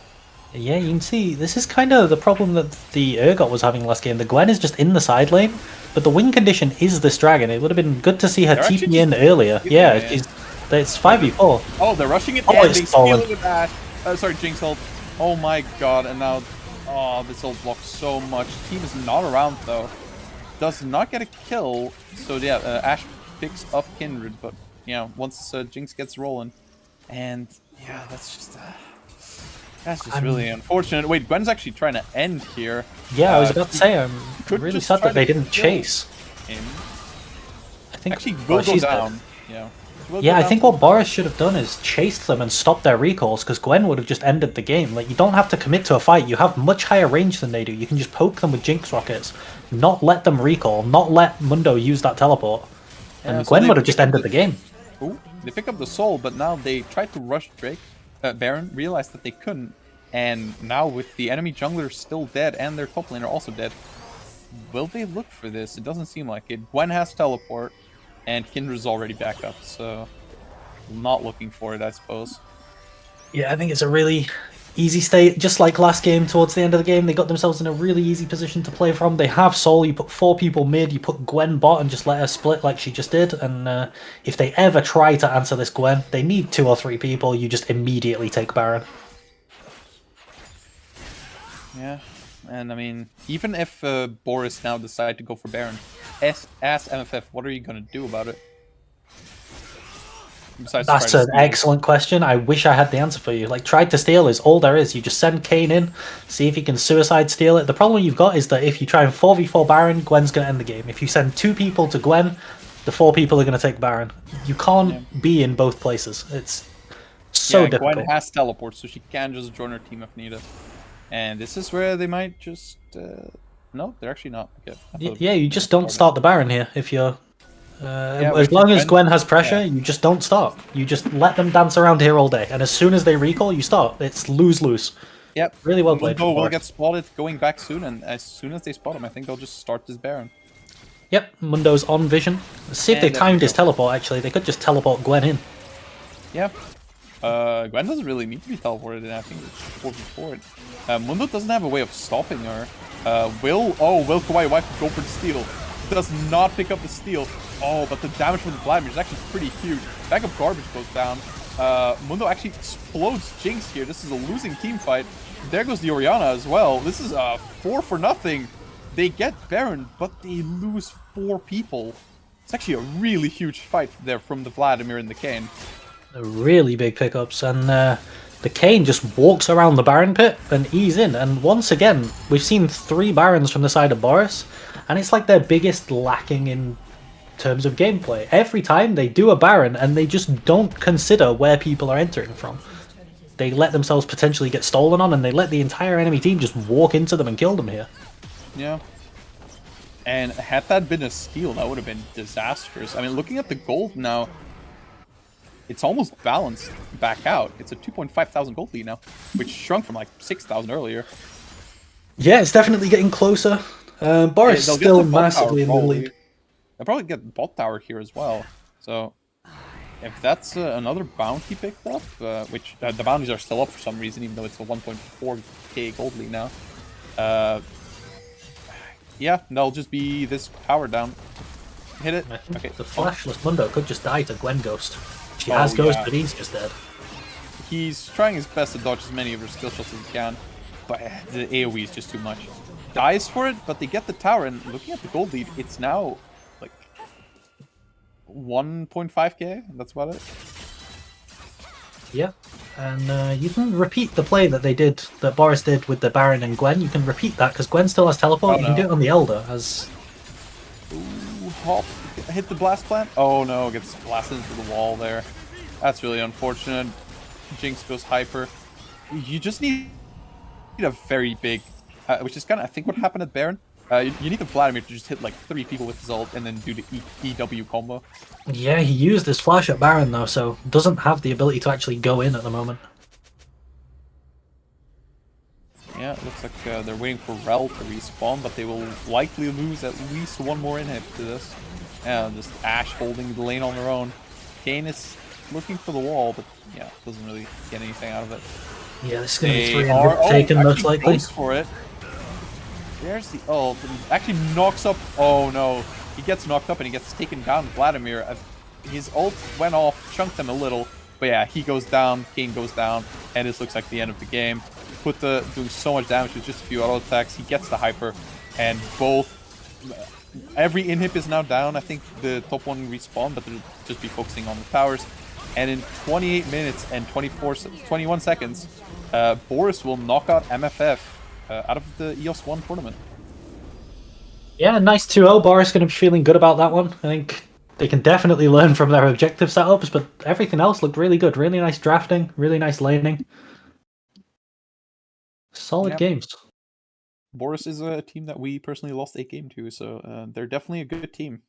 Yeah, you can see, this is kind of the problem that the Urgot was having last game. The Gwen is just in the side lane, but the win condition is this dragon. It would have been good to see her TP in earlier. Yeah, it's 5v4. Oh, they're rushing it. Oh, and it's they steal fallen. it with Ashe. Sorry, Jinx ult. Oh my god, and now... Oh, this ult blocks so much. Team is not around, though. Does not get a kill. So, yeah, Ashe picks up Kindred, but, you know, once Jinx gets rolling. And, yeah, that's just... really unfortunate. Wait, Gwen's actually trying to end here. Yeah, I was about to say, I'm really sad that they didn't chase. Him. I think actually will go down. Yeah. Yeah, I think what Boris should have done is chased them and stopped their recalls, because Gwen would have just ended the game. Like, you don't have to commit to a fight. You have much higher range than they do. You can just poke them with Jinx rockets, not let them recall, not let Mundo use that teleport. And so Gwen would have just ended the game. Ooh, they pick up the soul, but now they tried to rush Drake. Baron realized that they couldn't, and now with the enemy jungler still dead and their top laner also dead, will they look for this? It doesn't seem like it. Gwen has teleport, and Kindred's already back up, so not looking for it, I suppose. Yeah, I think it's a really easy state. Just like last game, towards the end of the game, they got themselves in a really easy position to play from. They have soul, you put 4 people mid, you put Gwen bot and just let her split like she just did, and if they ever try to answer this Gwen, they need 2 or 3 people, you just immediately take Baron. Yeah, and I mean, even if Boris now decide to go for Baron, as MFF, what are you going to do about it? Besides That's an excellent question. I wish I had the answer for you. Like, try to steal is all there is. You just send Kayn in, see if he can suicide steal it. The problem you've got is that if you try and 4v4 Baron, Gwen's going to end the game. If you send 2 people to Gwen, the 4 people are going to take Baron. You can't be in both places. It's so difficult. Gwen has teleport, so she can just join her team if needed. And this is where they might just... No, they're actually not. Okay. Yeah, you just don't start the Baron here if you're... Yeah, as wait long for as Gwen has yeah. pressure, you just don't start. You just let them dance around here all day, and as soon as they recall, you start. It's lose-lose. Yep. Really well played. Mundo will get spotted going back soon, and as soon as they spot him, I think they'll just start this Baron. Yep, Mundo's on vision. See if they And there timed we his go. teleport, actually. They could just teleport Gwen in. Yeah. Gwen doesn't really need to be teleported, and I think it's 4v4. Mundo doesn't have a way of stopping her. Will Kawaii Wife go for the steal? Does not pick up the steal. Oh, but the damage from the Vladimir is actually pretty huge. Bag of garbage goes down. Mundo actually explodes Jinx here. This is a losing team fight. There goes the Orianna as well. This is 4-0. They get Baron, but they lose 4 people. It's actually a really huge fight there from the Vladimir and the Kayn. Really big pickups, and the Kayn just walks around the Baron pit and ease in. And once again, we've seen 3 Barons from the side of Boris, and it's like their biggest lacking in terms of gameplay. Every time they do a Baron, and they just don't consider where people are entering from. They let themselves potentially get stolen on, and they let the entire enemy team just walk into them and kill them here. Yeah. And had that been a steal, that would have been disastrous. I mean, looking at the gold now, it's almost balanced back out. It's a 2,500 gold lead now, which shrunk from like 6,000 earlier. Yeah, it's definitely getting closer. Boris They'll still get the bot massively in tower, the probably. lead. They'll probably get the bot tower here as well. So, if that's another bounty picked up, which the bounties are still up for some reason, even though it's a 1.4k gold lead now. Yeah, that'll just be this power down. Hit it. I think Okay. the flashless Mundo could just die to Gwen Ghost. She has Oh, Ghost, yeah. but he's just dead. He's trying his best to dodge as many of her skill shots as he can, but the AoE is just too much. Dies for it, but they get the tower, and looking at the gold lead, it's now like 1.5k. That's about it. Yeah, and you can repeat the play that Boris did with the Baron and Gwen. You can repeat that because Gwen still has teleport. Oh, you can no. do it on the Elder as... Ooh, hop. Hit the blast plant. Oh no, gets blasted into the wall there. That's really unfortunate. Jinx goes hyper. You just need a very big, which is kind of I think what happened at Baron. You need the Vladimir to just hit like 3 people with his ult and then do the EW combo. Yeah, he used his flash at Baron though, so doesn't have the ability to actually go in at the moment. Yeah, it looks like they're waiting for Rel to respawn, but they will likely lose at least 1 more inhib to this. Yeah, just Ashe holding the lane on their own. Kayn is looking for the wall, but yeah, doesn't really get anything out of it. Yeah, this is going to be They 3 are inhib taken most actually likely. goes for it. There's the ult. Actually knocks up. Oh no, he gets knocked up and he gets taken down. Vladimir, his ult went off, chunked him a little, but yeah, he goes down. Kayn goes down, and this looks like the end of the game. Doing so much damage with just a few auto attacks. He gets the hyper, and every inhib is now down. I think the top one respawn, but they'll just be focusing on the towers. And in 28 minutes and 21 seconds, Boris will knock out MFF out of the EOS One tournament. Yeah, nice 2-0. Boris going to be feeling good about that one. I think they can definitely learn from their objective setups, but everything else looked really good. Really nice drafting, really nice laning. Solid Yeah. games. Boris is a team that we personally lost a game to, so they're definitely a good team.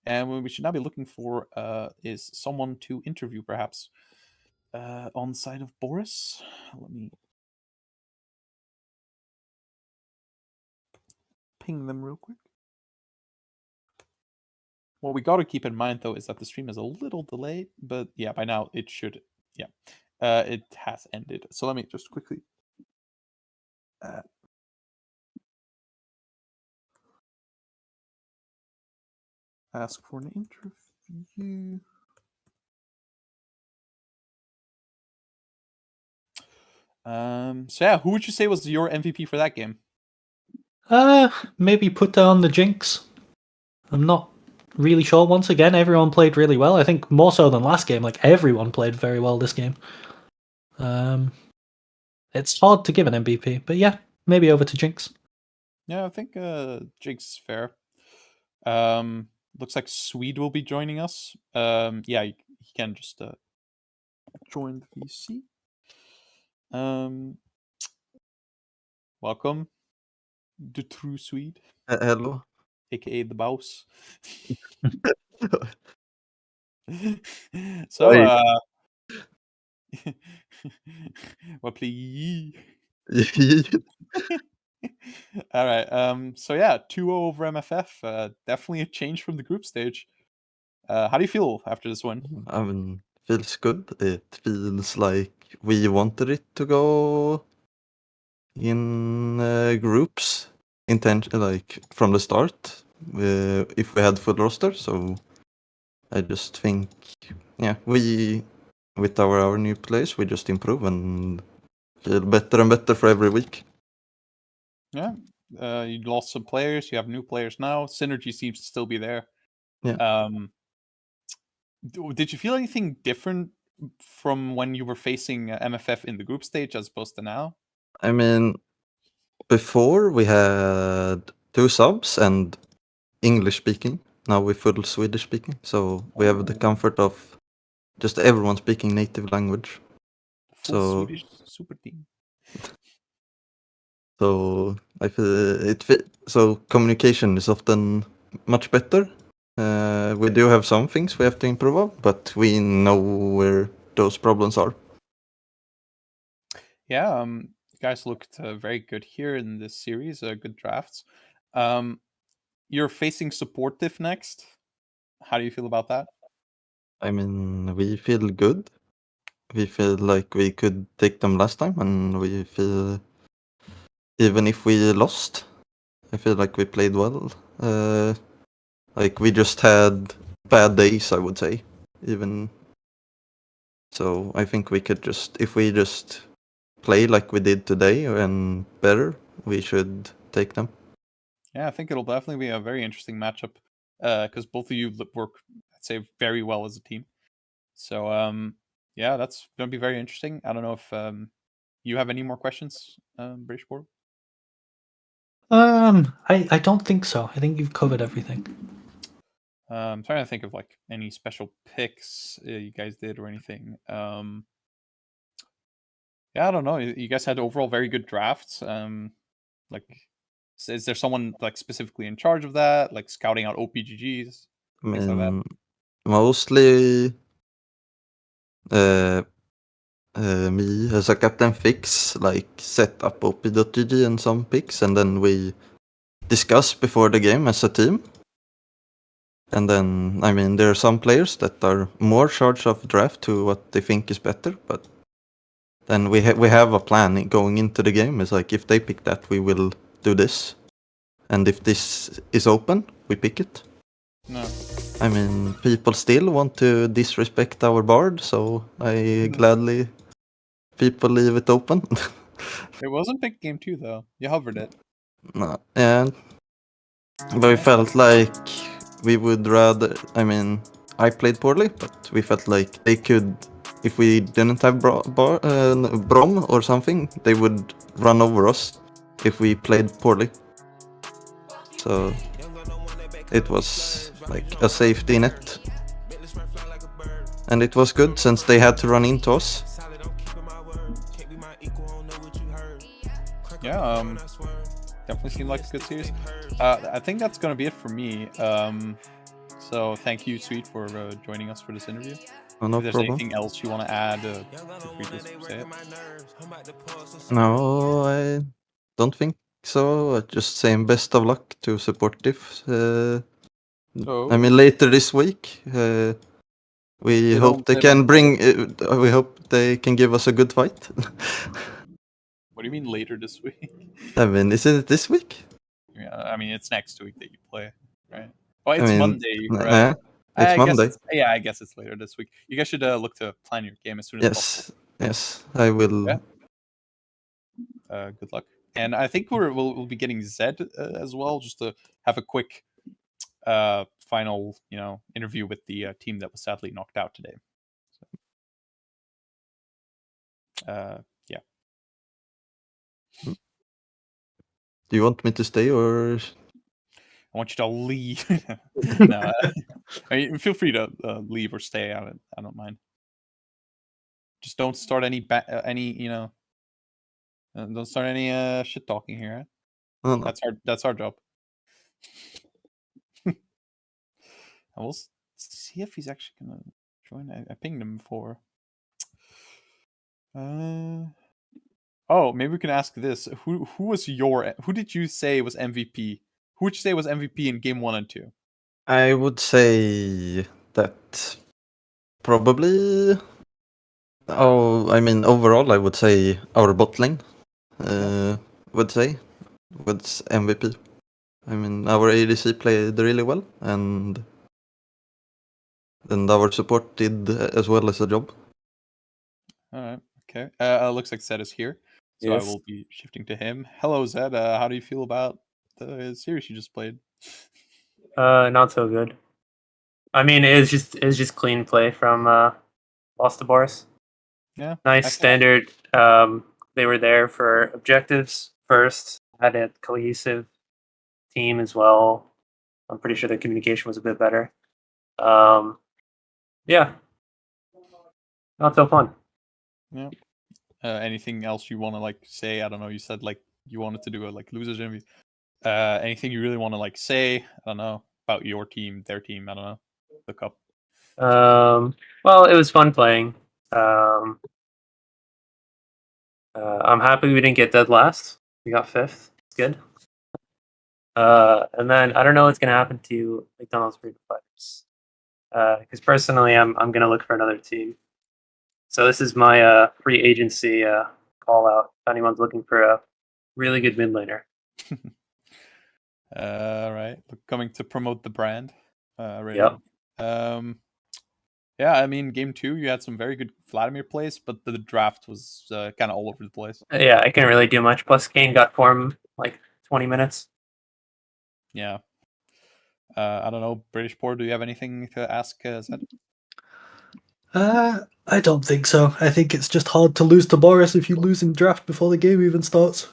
And what we should now be looking for is someone to interview, perhaps, on the side of Boris. Let me ping them real quick. What we got to keep in mind, though, is that the stream is a little delayed, but yeah, by now it should, yeah. It has ended. So let me just quickly... ask for an interview. So yeah, who would you say was your MVP for that game? Maybe put down the Jinx. I'm not really sure. Once again, everyone played really well. I think more so than last game. Like everyone played very well this game. It's hard to give an MVP, but yeah, maybe over to Jinx. Yeah, I think Jinx is fair. Looks like Swede will be joining us. Yeah, he can just join the VC. welcome, the true Swede, Hello. aka the Bouse. So, Oi. well, please. All right. So yeah, 2-0 over MFF. Definitely a change from the group stage. How do you feel after this win? I mean, feels good. It feels like we wanted it to go in groups, like from the start, if we had full roster. So I just think, yeah, with our new players, we just improve and feel better and better for every week. Yeah. You lost some players. You have new players now. Synergy seems to still be there. Yeah. Did you feel anything different from when you were facing MFF in the group stage as opposed to now? I mean, before we had 2 subs and English speaking. Now we're full Swedish speaking, so we have the comfort of just everyone speaking native language. Full So Swedish super team. so I feel so communication is often much better. We do have some things we have to improve on, but we know where those problems are. Yeah, you guys looked very good here in this series. Good drafts. You're facing Supportive next. How do you feel about that? I mean, we feel good. We feel like we could take them last time, and we feel even if we lost, I feel like we played well. Like we just had bad days, I would say. Even so, I think we could just, if we just play like we did today and better, we should take them. Yeah, I think it'll definitely be a very interesting matchup because both of you work, I'd say, very well as a team. So yeah, that's going to be very interesting. I don't know if you have any more questions, British Board? I don't think so. I think you've covered everything. I'm trying to think of like any special picks you guys did or anything. Yeah, I don't know. You guys had overall very good drafts. Like, is there someone like specifically in charge of that, like scouting out OPGGs, I things like that? mean, mostly me as a captain fix, like set up OP.gg and some picks, and then we discuss before the game as a team. And then, I mean, there are some players that are more charged of draft to what they think is better, but then we have a plan going into the game. It's like if they pick that, we will do this, and if this is open, we pick it. No. I mean, people still want to disrespect our bard, so I gladly people leave it open. It wasn't pick game 2 though. You hovered it. No, and but we felt like we would rather. I mean, I played poorly, but we felt like they could. If we didn't have Brom or something, they would run over us if we played poorly. So it was like a safety net. And it was good since they had to run into us. Yeah, definitely seemed like a good series. I think that's going to be it for me. So thank you, Sweet, for joining us for this interview. Oh, no if there's problem. anything else you want to add, feel free to say it. No, I don't think so. Just saying best of luck to Supportive. I mean, later this week, we hope they can bring. We hope they can give us a good fight. What do you mean later this week? I mean, isn't it this week? Yeah, I mean it's next week that you play, right? Oh, it's Monday, right? Nah, it's Monday. I guess it's later this week. You guys should look to plan your game as soon as possible. Yes, I will. Yeah. Good luck. And I think we'll be getting Zed as well, just to have a quick final, interview with the team that was sadly knocked out today. So, yeah. Do you want me to stay or? I want you to leave. No, I mean, feel free to leave or stay. I don't mind. Just don't start any Don't start any shit talking here. Huh? No, no. That's our job. And we'll see if he's actually gonna join. I pinged him before. Oh, maybe we can ask this. Who did you say was MVP? Who would you say was MVP in game 1 and 2? I would say that probably. Oh, I mean, overall, I would say our bot lane. Would say was MVP. I mean, our ADC played really well, and our support did as well as the job. Alright, okay. Looks like Zed is here. So Yes. I will be shifting to him. Hello, Zed. How do you feel about the series you just played? Not so good. I mean, it was just clean play from Lost to Boris. Yeah. Nice standard. They were there for objectives first. Had a cohesive team as well. I'm pretty sure the communication was a bit better. Yeah, not so fun. Yeah. Anything else you want to like say? I don't know. You said like you wanted to do a like losers interview. Anything you really want to like say? I don't know about your team, their team. I don't know. The cup. Well, it was fun playing. I'm happy we didn't get dead last. We got 5th. It's good. And then I don't know what's gonna happen to McDonald's Freedom Fighters. Because personally, I'm gonna look for another team. So this is my free agency call out. If anyone's looking for a really good mid laner. Right. Coming to promote the brand. Right. Yep. Yeah, I mean, game 2, you had some very good Vladimir plays, but the draft was kind of all over the place. Yeah, I couldn't really do much. Plus, Kane got form like 20 minutes. Yeah. I don't know, British Poor, do you have anything to ask Zed? I don't think so. I think it's just hard to lose to Boris if you lose in draft before the game even starts.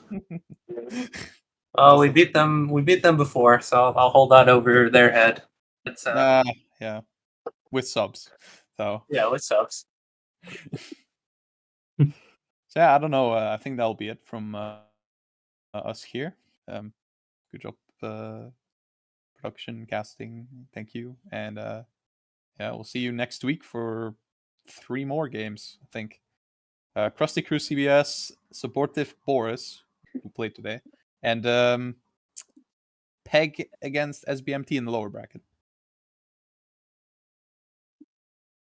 Oh, we beat them. We beat them before, so I'll hold that over their head. It's yeah, with subs. So yeah, with subs. So yeah, I don't know. I think that'll be it from us here. Good job, production, casting. Thank you, and yeah, we'll see you next week for 3 more games. I think. Krusty Crew CBS, Supportive Boris, who played today, and Peg against SBMT in the lower bracket.